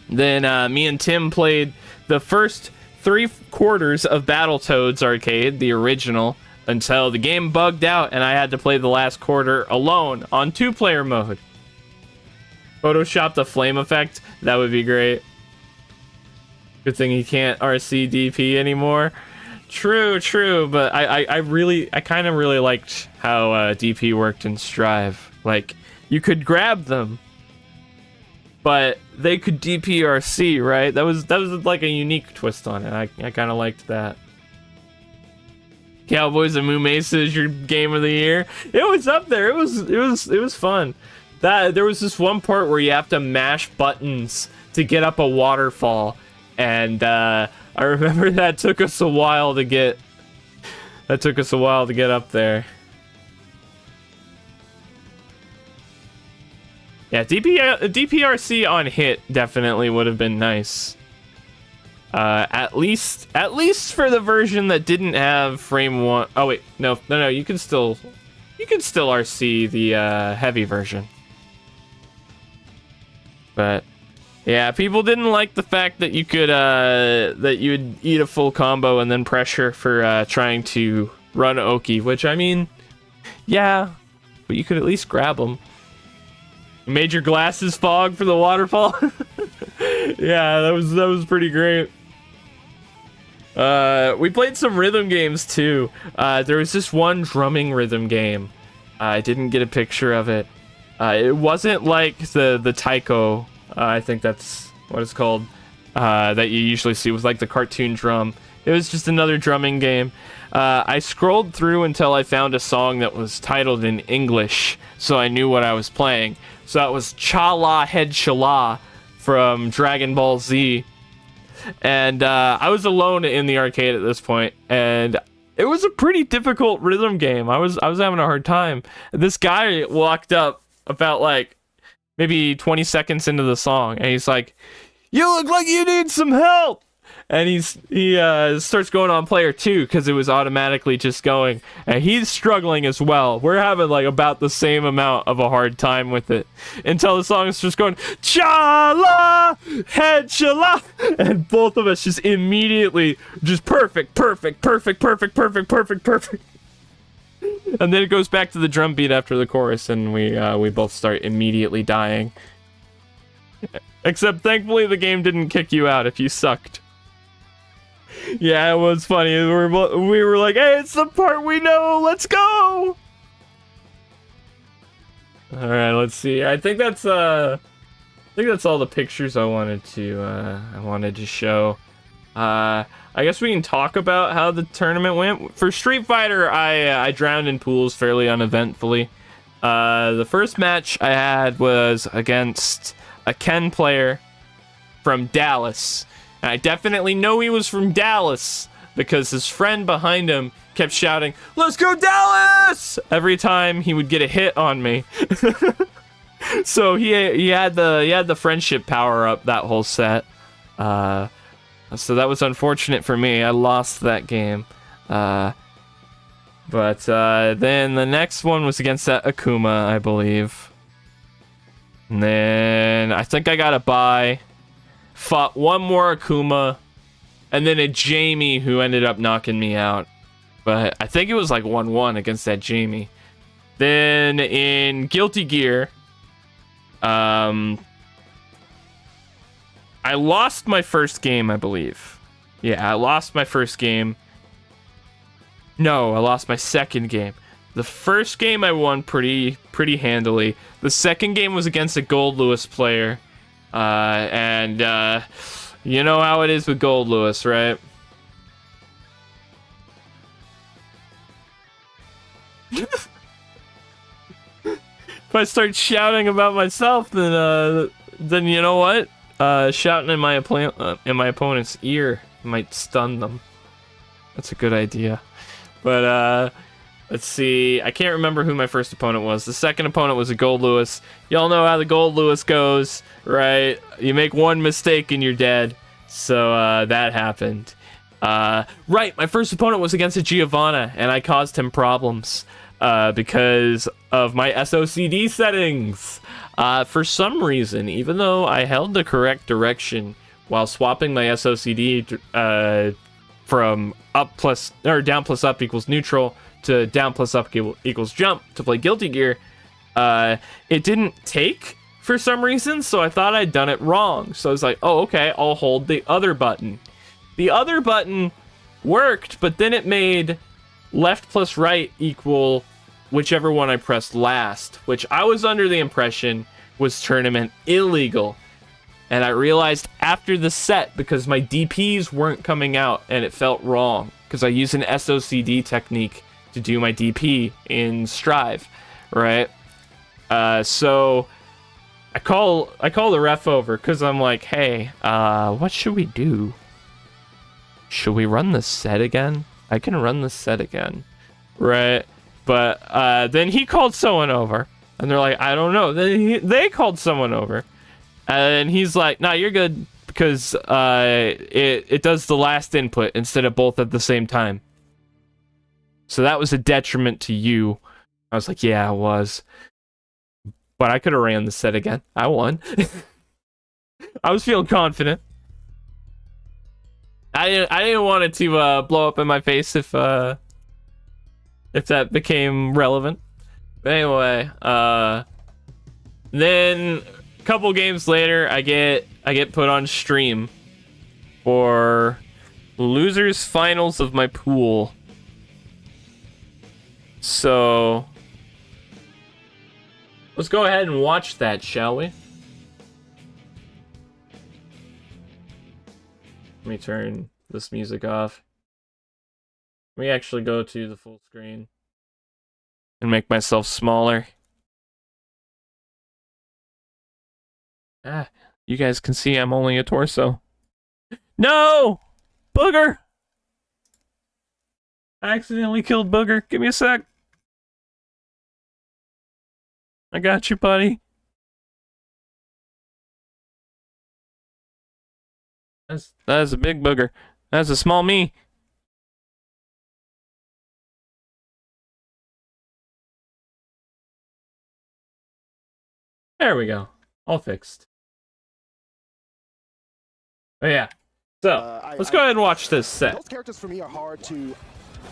me and Tim played the first 3/4 of Battletoads arcade, the original, until the game bugged out and I had to play the last quarter alone on 2-player mode. Photoshop the flame effect, that would be great. Good thing he can't RC DP anymore. True, but I kind of really liked how DP worked in Strive. Like, you could grab them, but they could DPRC, right? That was like a unique twist on it. I kind of liked that. Cowboys and Moo Mesa is your game of the year. It was up there. It was fun. There was this one part where you have to mash buttons to get up a waterfall, and I remember that took us a while to get. That took us a while to get up there. Yeah, DPRC on hit definitely would have been nice. At least for the version that didn't have frame 1. Oh wait, no, you can still RC the heavy version. But yeah, people didn't like the fact that you could that you would eat a full combo and then pressure for trying to run Oki, which I mean, yeah, but you could at least grab them. Made your glasses fog for the waterfall. Yeah, that was pretty great. We played some rhythm games too. There was this one drumming rhythm game. I didn't get a picture of it. It wasn't like the taiko. I think that's what it's called. That you usually see with like the cartoon drum. It was just another drumming game. I scrolled through until I found a song that was titled in English, so I knew what I was playing. So that was Cha-La Head Shala from Dragon Ball Z. And I was alone in the arcade at this point, and it was a pretty difficult rhythm game. I was having a hard time. This guy walked up about like maybe 20 seconds into the song, and he's like, "You look like you need some help." And he starts going on player 2 because it was automatically just going, and he's struggling as well. We're having like about the same amount of a hard time with it until the song is just going cha-la head shala, and both of us just immediately just perfect, and then it goes back to the drum beat after the chorus, and we both start immediately dying. Except thankfully the game didn't kick you out if you sucked. Yeah, it was funny. We were like, "Hey, it's the part we know. Let's go!" All right, let's see. I think that's all the pictures I wanted to show. I guess we can talk about how the tournament went. For Street Fighter, I drowned in pools fairly uneventfully. The first match I had was against a Ken player from Dallas. And I definitely know he was from Dallas because his friend behind him kept shouting, "Let's go Dallas!" every time he would get a hit on me. So he had the friendship power up that whole set. So that was unfortunate for me. I lost that game. But then the next one was against that Akuma, I believe. And then I think I got a bye. Fought one more Akuma, and then a Jamie who ended up knocking me out. But I think it was like 1-1 against that Jamie. Then in Guilty Gear, I lost my first game, I believe. Yeah, I lost my first game. No, I lost my second game. The first game I won pretty handily. The second game was against a Gold Lewis player. And you know how it is with Gold Lewis, right? If I start shouting about myself, then you know what? Shouting in my opponent's ear might stun them. That's a good idea. But let's see. I can't remember who my first opponent was. The second opponent was a Gold Lewis. Y'all know how the Gold Lewis goes, right? You make one mistake and you're dead. So that happened. Right, my first opponent was against a Giovanna, and I caused him problems because of my SOCD settings. For some reason, even though I held the correct direction while swapping my SOCD from down plus up equals neutral to down plus up equals jump to play Guilty Gear, it didn't take for some reason, so I thought I'd done it wrong. So I was like, oh, okay, I'll hold the other button. The other button worked, but then it made left plus right equal whichever one I pressed last, which I was under the impression was tournament illegal. And I realized after the set, because my DPs weren't coming out and it felt wrong, because I use an SOCD technique to do my DP in Strive, right? So I call the ref over because I'm like, hey, what should we do? Should we run the set again? I can run the set again, right? But then he called someone over, and they're like, I don't know. Then they called someone over, and he's like, nah, you're good, because it does the last input instead of both at the same time. So that was a detriment to you. I was like, yeah, it was. But I could have ran the set again. I won. I was feeling confident. I didn't want it to blow up in my face if that became relevant. But anyway, then a couple games later, I get put on stream for losers finals of my pool. So let's go ahead and watch that, shall we? Let me turn this music off. Let me actually go to the full screen and make myself smaller. You guys can see I'm only a torso. No! Booger! I accidentally killed Booger. Give me a sec. I got you, buddy. That's a big booger. That's a small me. There we go. All fixed. Oh yeah. So let's go ahead and watch this set. Those characters for me are hard to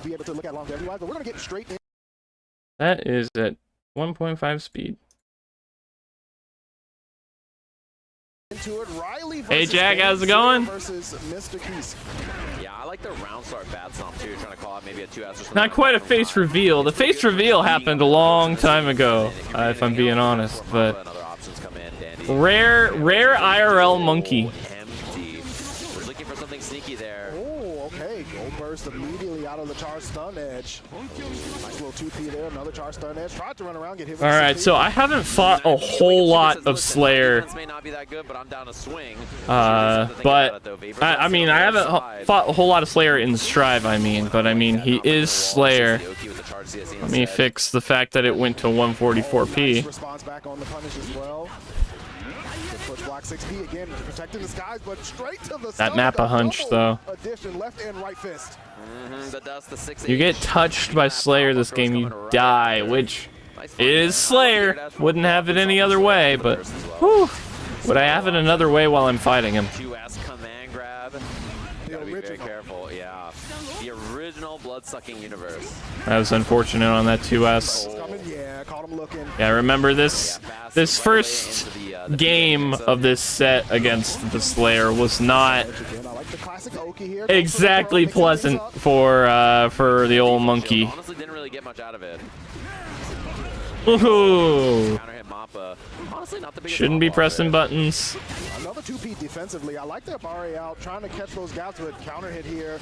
be able to look at longevity-wise, but we're gonna get straight in. That is at 1.5 speed. Into it. Riley Hey Jack, how's it going? Versus Mr. Keys. Yeah, I like the round start bad stomp too. Trying to call out maybe a 2S or something. Not quite a face reveal. The face reveal happened a long time ago, if I'm being honest. But rare IRL monkey. Empty. We're looking for something sneaky there. Oh, okay. Gold burst immediately out of the charge stun edge. Nice little 2P there. Another charge stun edge. Tried to run around, get hit with All right, so I haven't fought a whole lot of Slayer. May not be that good, but I'm down to swing. But I mean, I haven't fought a whole lot of Slayer in Strive. I mean, but I mean, he is Slayer. Let me fix the fact that it went to 144p. Response back on the punish as well. Push block 6P again, protecting the skies, but straight to the That map a hunch though. Addition, left and right fist. You get touched by Slayer this game, you die, which is Slayer. Wouldn't have it any other way, but whew, would I have it another way while I'm fighting him? 2S command grab. You gotta be very careful. Yeah, the original blood-sucking universe. That was unfortunate on that 2S. Yeah, caught him looking. Yeah, remember this first game of this set against the Slayer was not exactly pleasant for the old monkey. Honestly, didn't really get much out of it. Ooh. Counter hit Mappa. Honestly, not the biggest Shouldn't be ball pressing there. buttons. buttons. Another 2P defensively. I like that Barry out, trying to catch those gaps with counter hit here.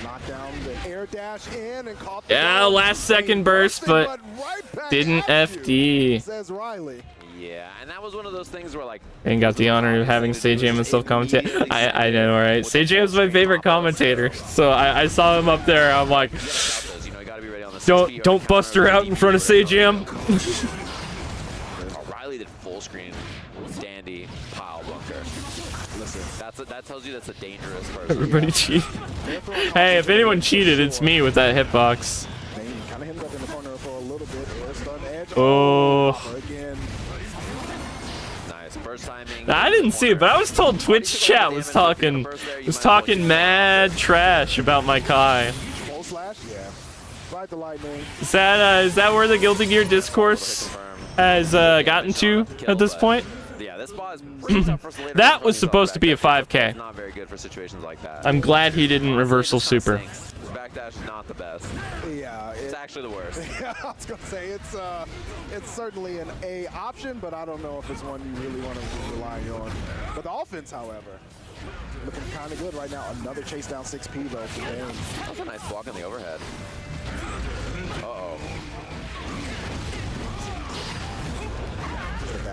Knock down the air dash in and caught the goal. Last second burst, but right back didn't at you, FD. says Riley. Yeah, and that was one of those things where like. And got the honor of having Sajam and self commentate. I know, right? Sajam's my favorite commentator, so I saw him up there. I'm like, don't bust her out in front of Sajam. Riley did full screen, dandy pile bunker. Listen, that tells you that's a dangerous person. Everybody cheat. Hey, if anyone cheated, it's me with that hitbox. Kind of hit up in the corner for a little bit. Air stun edge. Oh. Again. Nice first timing. I didn't see it, but I was told Twitch chat was talking mad trash about my Kai. Full slash, yeah. Ride the lightning. Is that where the Guilty Gear discourse has gotten to at this point? Yeah, this spot is pretty tough for Slater. That was supposed to be a 5K. Not very good for situations like that. I'm glad he didn't reversal super. His backdash is not the best. Yeah, It's actually the worst. Yeah, I was gonna say it's certainly an A option, but I don't know if it's one you really want to rely on. But the offense, however, looking kind of good right now. Another chase down 6P though for Bane. That's a nice block on the overhead. Uh-oh.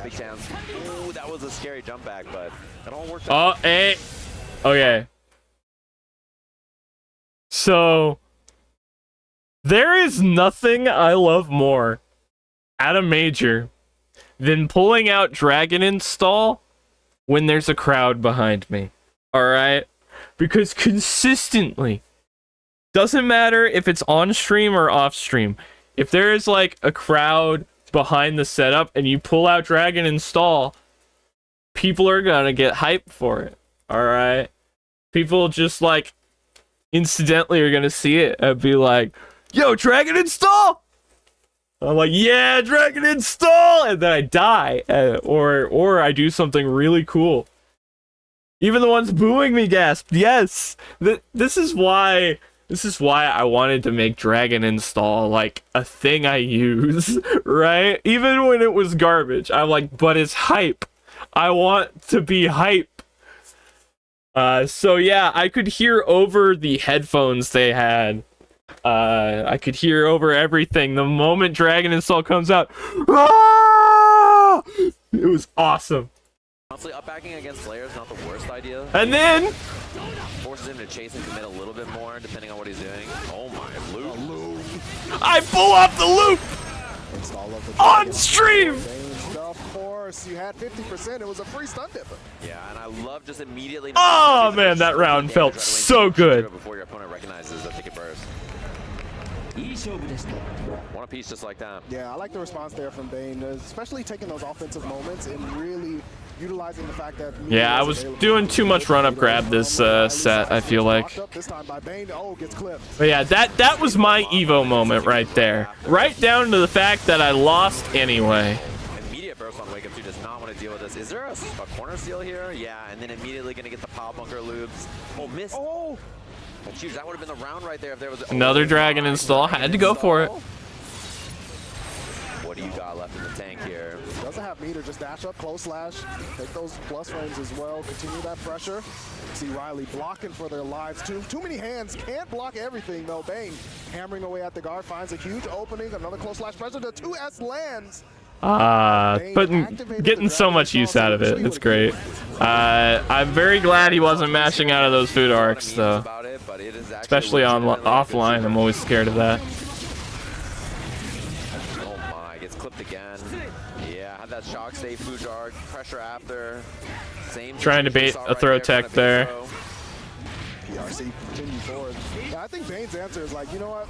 Big chance. Ooh, that was a scary jump back, but it all worked out. Oh, hey. Okay. So, there is nothing I love more at a major than pulling out Dragon Install when there's a crowd behind me. Alright? Because consistently, doesn't matter if it's on stream or off stream, if there is like a crowd behind the setup and you pull out Dragon Install, people are gonna get hyped for it. Alright? People just like incidentally are gonna see it and be like, yo, Dragon Install! I'm like, yeah, Dragon Install! And then I die. Or I do something really cool. Even the ones booing me gasped, yes! This is why I wanted to make Dragon Install like a thing I use, right? Even when it was garbage, I'm like, but it's hype. I want to be hype. So yeah, I could hear over the headphones they had. I could hear over everything the moment Dragon Install comes out. Ah! It was awesome. Honestly, up backing against Slayer is not the worst idea. And then Forces him to chase and commit a little bit more, depending on what he's doing. Oh my, loop. I pull off the loop on stream. Of course, you had 50%. It was a free stun dipper. Yeah, and I love just immediately. Oh man, that round felt so good. Before your opponent recognizes that ticket burst. Want a piece just like that. Yeah, I like the response there from Bane, especially taking those offensive moments and really utilizing the fact that. Yeah, I was doing too much run-up grab this set, I feel like. This time by Bane. Oh, gets clipped. But yeah, that was my Evo moment right there. Right down to the fact that I lost anyway. Immediate burst on Wake Up 2 does not want to deal with this. Is there a corner steal here? Yeah, and then immediately going to get the power bunker loops. Oh, missed. Oh! That's huge. That would have been the round right there if there was Another Dragon Install. Had to go for it. What do you got left in the tank here? Doesn't have meter, just dash up, close slash, take those plus frames as well, continue that pressure. See Riley blocking for their lives. Too many hands, can't block everything though. Bane hammering away at the guard, finds a huge opening, another close slash pressure, the 2S lands. Getting so much use out of it. It's great. I'm very glad he wasn't mashing out of those food arcs though. Especially on offline, I'm always scared of that. Oh my, gets clipped again. Yeah, had that shock save, food arc, pressure after. Same. Trying to bait a throw tech there. PRC continue forward. Yeah, I think Bane's answer is like, you know what?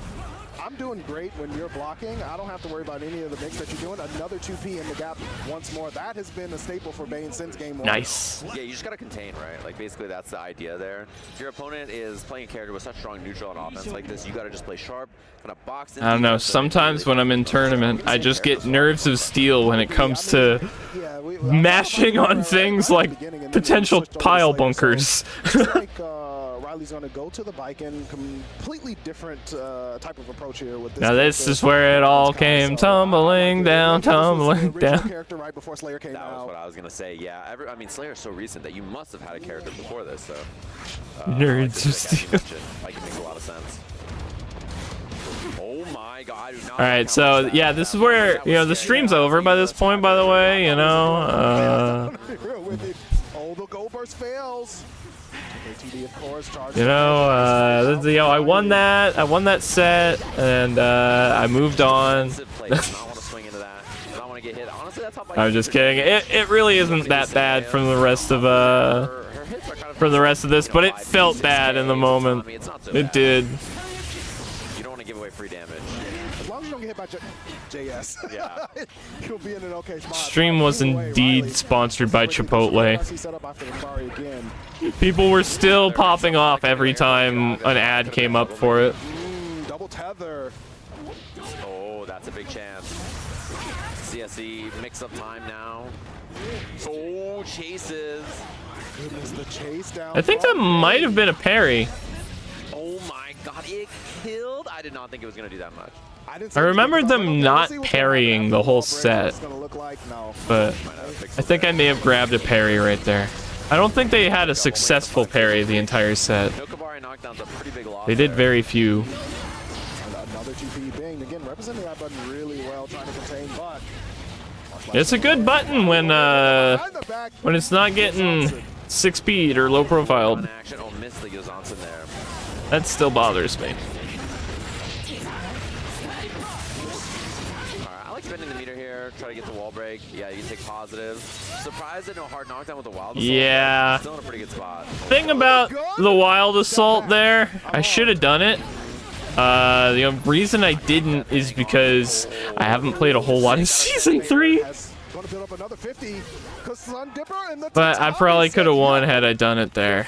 I'm doing great when you're blocking. I don't have to worry about any of the mix that you're doing. Another 2P in the gap once more. That has been a staple for Bane since game 1. Nice. Yeah, you just got to contain, right? Like, basically, that's the idea there. If your opponent is playing a character with such strong neutral on offense like this, you got to just play sharp, kind of box in. I don't know. Sometimes when I'm in tournament, I just get nerves of steel when it comes to mashing on things like potential pile bunkers. Riley's going to go to the bike and completely different type of approach here with this. Now this is where it all came tumbling down, tumbling down. Character right before Slayer came out. That was what I was going to say. Yeah, I mean Slayer's so recent that you must have had a character before this. So nerds of steel. Like, it makes a lot of sense. Oh my God! All right, so yeah, this is where the stream's over by this point. By the way, Oh, the go burst fails. I won that set, and I moved on. I'm just kidding. It really isn't that bad from the rest of this, but it felt bad in the moment. It did. You don't want to give away free damage. As long as you don't get hit by JS, yeah. You'll be in an okay spot. Stream was indeed sponsored by Chipotle. People were still popping off every time an ad came up for it. Double tether. Oh, that's a big chance. CSE mix up time now. Oh, chases. Goodness, the chase down. I think that might have been a parry. Oh my God, it killed. I did not think it was going to do that much. I remember them not parrying the whole set, but I think I may have grabbed a parry right there. I don't think they had a successful parry the entire set. No Kabari knockdown's a pretty big loss They did there. very few. Another GP Bing, again, representing that button really well, trying to contain, but... It's a good button when it's not getting 6-speed or low profiled. On action. Oh, missed the Johnson there. That still bothers me. Alright, I like spending the meter here, try to get the wall break. Yeah, you can take positive. Surprised that no hard knockdown with the wild assault. Yeah. Still in a pretty good spot. Thing about the wild assault there, I should have done it. The reason I didn't is because I haven't played a whole lot of Season 3. But I probably could have won had I done it there,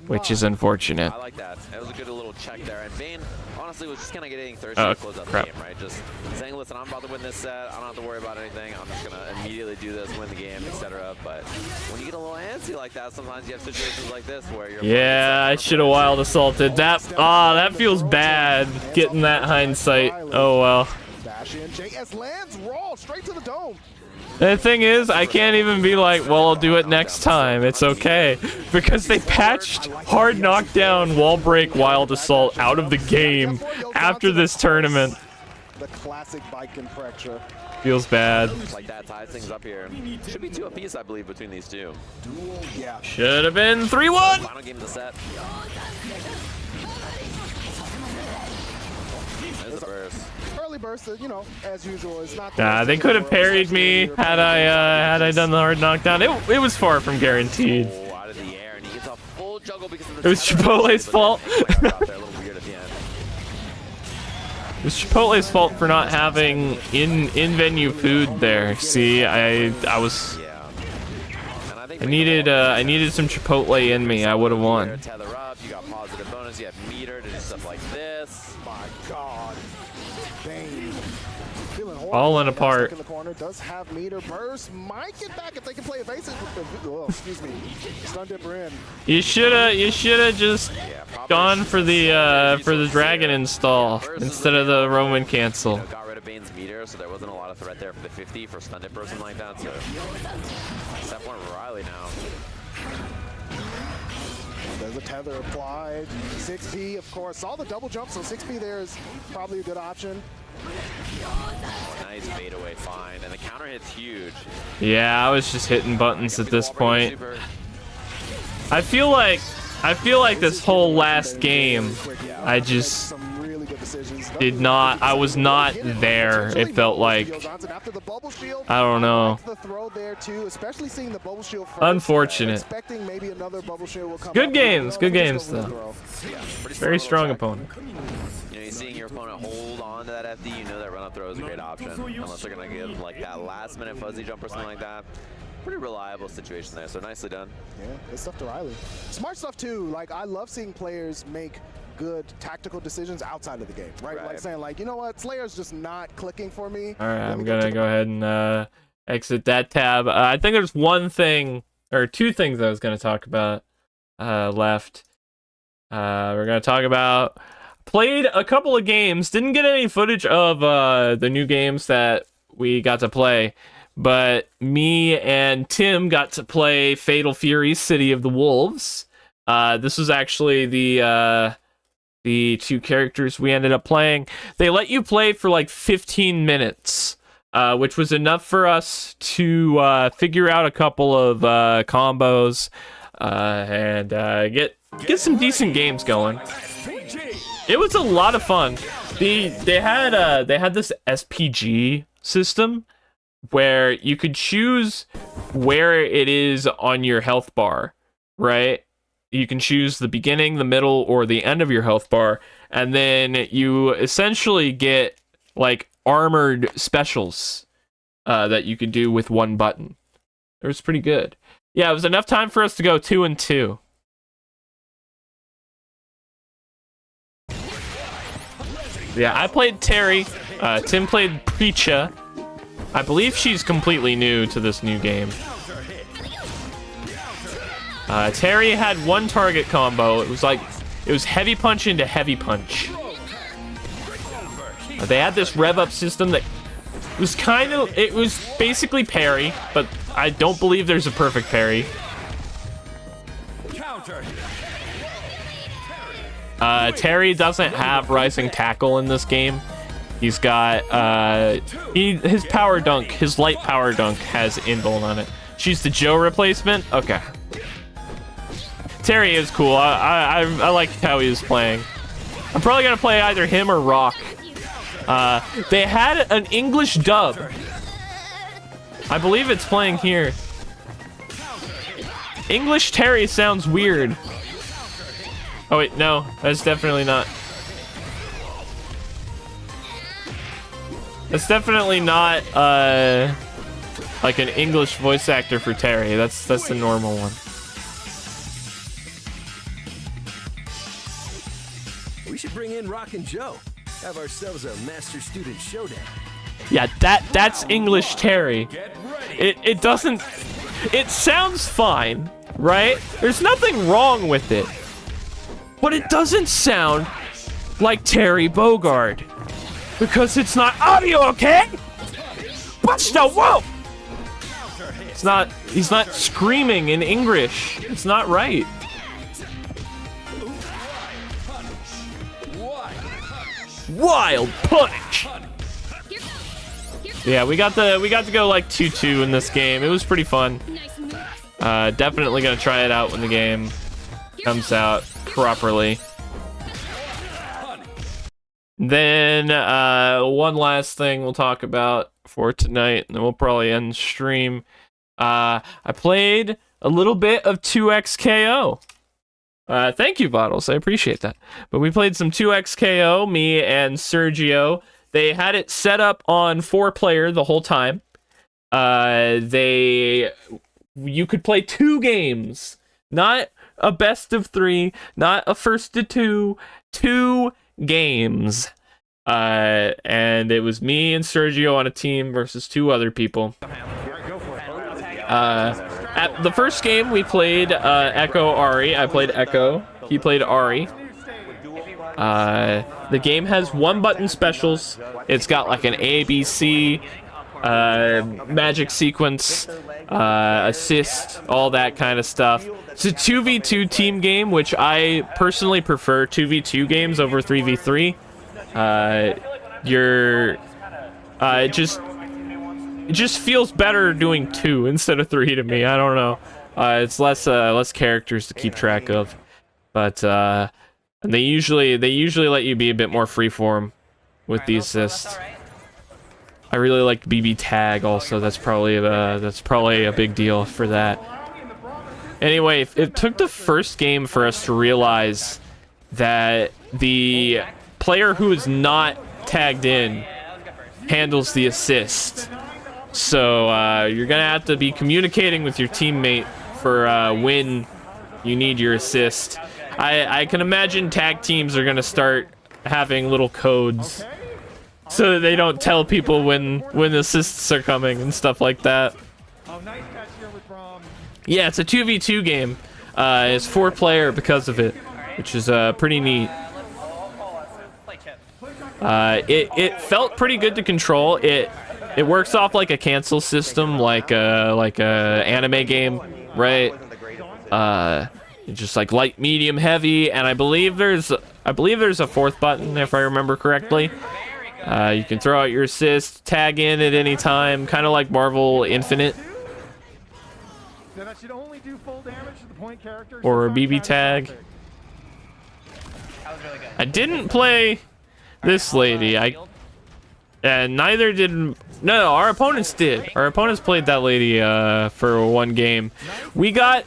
which is unfortunate. I like that. It was a good little check there. And Vayne, honestly, was just kind of getting thirsty Oh, to close out crap. the game, right? Just saying, listen, I'm about to win this set. I don't have to worry about anything. I'm just going to immediately do this, win the game, etc. But when you get a little antsy like that, sometimes you have situations like this where you're... Yeah, I should have wild assaulted. That feels bad, getting that hindsight. Oh well. JS lands raw straight to the dome. The thing is, I can't even be like, well, I'll do it next time. It's okay. Because they patched hard knockdown, wall break, wild assault out of the game after this tournament. The classic bike and fracture. Feels bad. Like that ties things up here. Should be 2 apiece, I believe, between these two. Yeah. Should have been 3-1. Final game of the set. There's the burst. Early burst, you know, as usual, is not. They could have parried me had I done the hard knockdown. It was far from guaranteed. Oh, out of the air, and he gets a full juggle because of the... It was Chipotle's fault. It It was Chipotle's fault for not having in-venue food there. See, I was... Yeah. And I think I needed some Chipotle in me. I would have won. tether up, you got positive bonus, you have meter to do stuff like this. My God. Bane. Feeling horrible. Falling Stuck apart. in the corner, does have meter burst. Might get back if they can play evasive. Oh, excuse me. Stun dipper in. You shoulda just gone for the dragon install instead of the Roman cancel. Got rid of Bane's meter, so there wasn't a lot of threat there for the 50 for stun dipper or something like that. So step one Riley now. There's a tether applied. 6P, of course. Saw the double jump, so 6P there is probably a good option. Nice fadeaway find, and the counter hit's huge. Yeah, I was just hitting buttons at this point. I feel like this whole last game, I just did not. I was not there. It felt like. I don't know. Unfortunate. Good games. Good games though. Very strong opponent. You know, you're seeing your opponent hold on to that FD, you know that run-up throw is a great option. Unless they're going to give like that last-minute fuzzy jump or something like that. Pretty reliable situation there, so nicely done. Yeah, good stuff to Riley. Smart stuff too. Like, I love seeing players make good tactical decisions outside of the game, right? Like saying, like, you know what, Slayer's just not clicking for me. All right, I'm gonna go ahead and exit that tab. I think there's one thing or two things I was gonna talk about left. We're gonna talk about played a couple of games. Didn't get any footage of the new games that we got to play. But me and Tim got to play Fatal Fury: City of the Wolves. This was actually the two characters we ended up playing. They let you play for like 15 minutes, which was enough for us to figure out a couple of combos and get some decent games going. It was a lot of fun. They had this SPG system where you could choose where it is on your health bar, right? You can choose the beginning, the middle, or the end of your health bar, and then you essentially get like armored specials that you could do with one button. It was pretty good. Yeah, it was enough time for us to go 2-2. Yeah, I played Terry. Tim played Preacha. I believe she's completely new to this new game. Terry had one target combo. It was heavy punch into heavy punch. They had this rev up system that was it was basically parry, but I don't believe there's a perfect parry. Terry doesn't have rising tackle in this game. He's got his power dunk, his light power dunk has indole on it. She's the Joe replacement. Okay. Terry is cool. I like how he was playing. I'm probably gonna play either him or Rock. They had an English dub. I believe it's playing here. English Terry sounds weird. Oh wait, no, that's definitely not. That's definitely not like an English voice actor for Terry. That's the normal one. We should bring in Rock and Joe. Have ourselves a master-student showdown. Yeah, that's English Terry. It doesn't. It sounds fine, right? There's nothing wrong with it, but it doesn't sound like Terry Bogard because it's not audio, okay? Buster, whoa! It's not. He's not screaming in English. It's not right. Wild punch. Yeah, we got to go like 2-2 in this game. It was pretty fun. Definitely gonna try it out when the game comes out properly. Then one last thing we'll talk about for tonight, and then we'll probably end stream. I played a little bit of 2XKO. Thank you, Bottles. I appreciate that. But we played some 2XKO, me and Sergio. They had it set up on 4-player the whole time. You could play 2 games, not a best of 3, not a first to 2, 2 games. And it was me and Sergio on a team versus 2 other people. At the first game, we played Echo Ari. I played Echo. He played Ari. The game has 1-button specials. It's got like an ABC, magic sequence, assist, all that kind of stuff. It's a 2v2 team game, which I personally prefer 2v2 games over 3v3. It just feels better doing 2 instead of 3 to me. I don't know. It's less characters to keep track of, but they usually let you be a bit more freeform with the assists. I really liked BB tag also. That's probably a big deal for that. Anyway, it took the first game for us to realize that the player who is not tagged in handles the assist. So you're gonna have to be communicating with your teammate for when you need your assist. I can imagine tag teams are gonna start having little codes so that they don't tell people when assists are coming and stuff like that. Yeah, it's a 2v2 game. It's 4-player because of it, which is pretty neat. It felt pretty good to control. It works off like a cancel system, like a anime game, right? Just like light, medium, heavy, and I believe there's a 4th button if I remember correctly. You can throw out your assist, tag in at any time, kind of like Marvel Infinite. Or a BB tag. I didn't play this lady. And neither did... No, our opponents did. Our opponents played that lady for 1 game. We got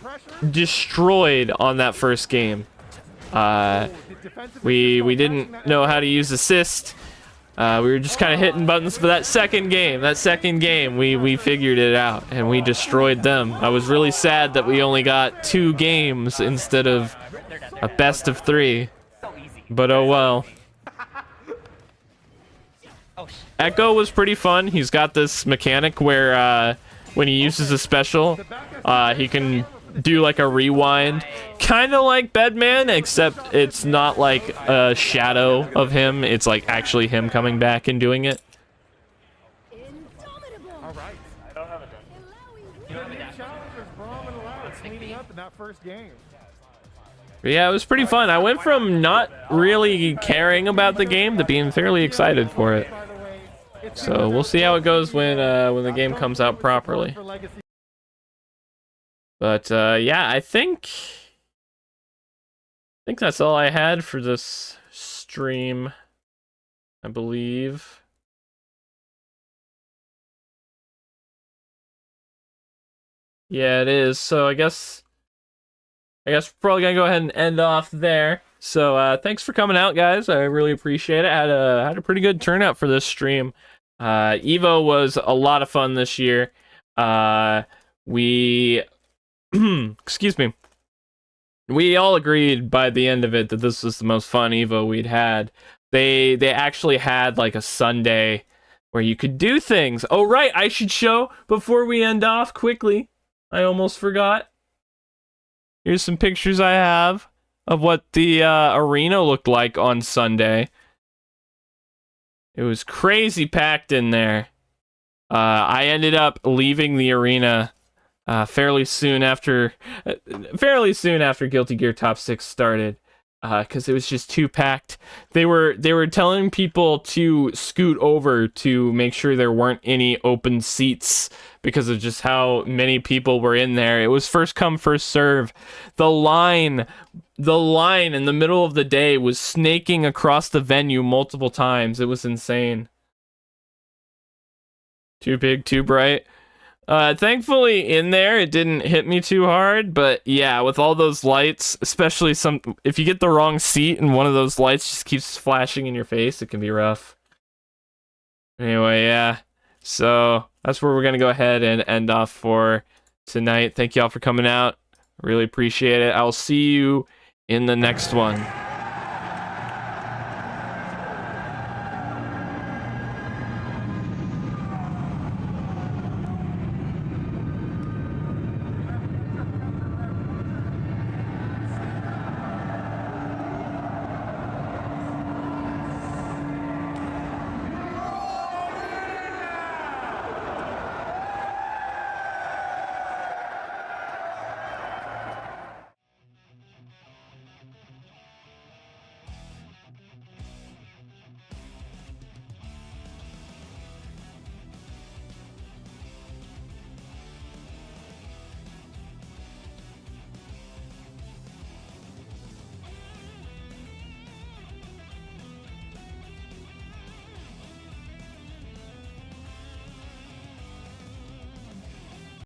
destroyed on that first game. We didn't know how to use assist. We were just kind of hitting buttons. But that second game, we figured it out and we destroyed them. I was really sad that we only got 2 games instead of a best of 3. But oh well. Echo was pretty fun. He's got this mechanic where when he uses a special, he can do like a rewind, kind of like Bedman, except it's not like a shadow of him. It's like actually him coming back and doing it. All right. I don't have it done. Challenges Braum and Lara cleaning up in that first game. But yeah, it was pretty fun. I went from not really caring about the game to being fairly excited for it. So we'll see how it goes when the game comes out properly. But yeah, I think that's all I had for this stream, I believe. Yeah, it is. So I guess we're probably gonna go ahead and end off there. So thanks for coming out, guys. I really appreciate it. Had a pretty good turnout for this stream. Evo was a lot of fun this year. We excuse me. We all agreed by the end of it that this was the most fun Evo we'd had. They actually had like a Sunday where you could do things. Oh right, I should show before we end off quickly. I almost forgot. Here's some pictures I have of what the arena looked like on Sunday. It was crazy packed in there. I ended up leaving the arena fairly soon after Guilty Gear Top 6 started, because it was just too packed. They were telling people to scoot over to make sure there weren't any open seats because of just how many people were in there. It was first come, first serve. The line in the middle of the day was snaking across the venue multiple times. It was insane. Too big, too bright. Thankfully in there it didn't hit me too hard, but yeah, with all those lights, especially if you get the wrong seat and one of those lights just keeps flashing in your face, it can be rough. Anyway, yeah. So that's where we're gonna go ahead and end off for tonight. Thank y'all for coming out. Really appreciate it. I'll see you in the next one.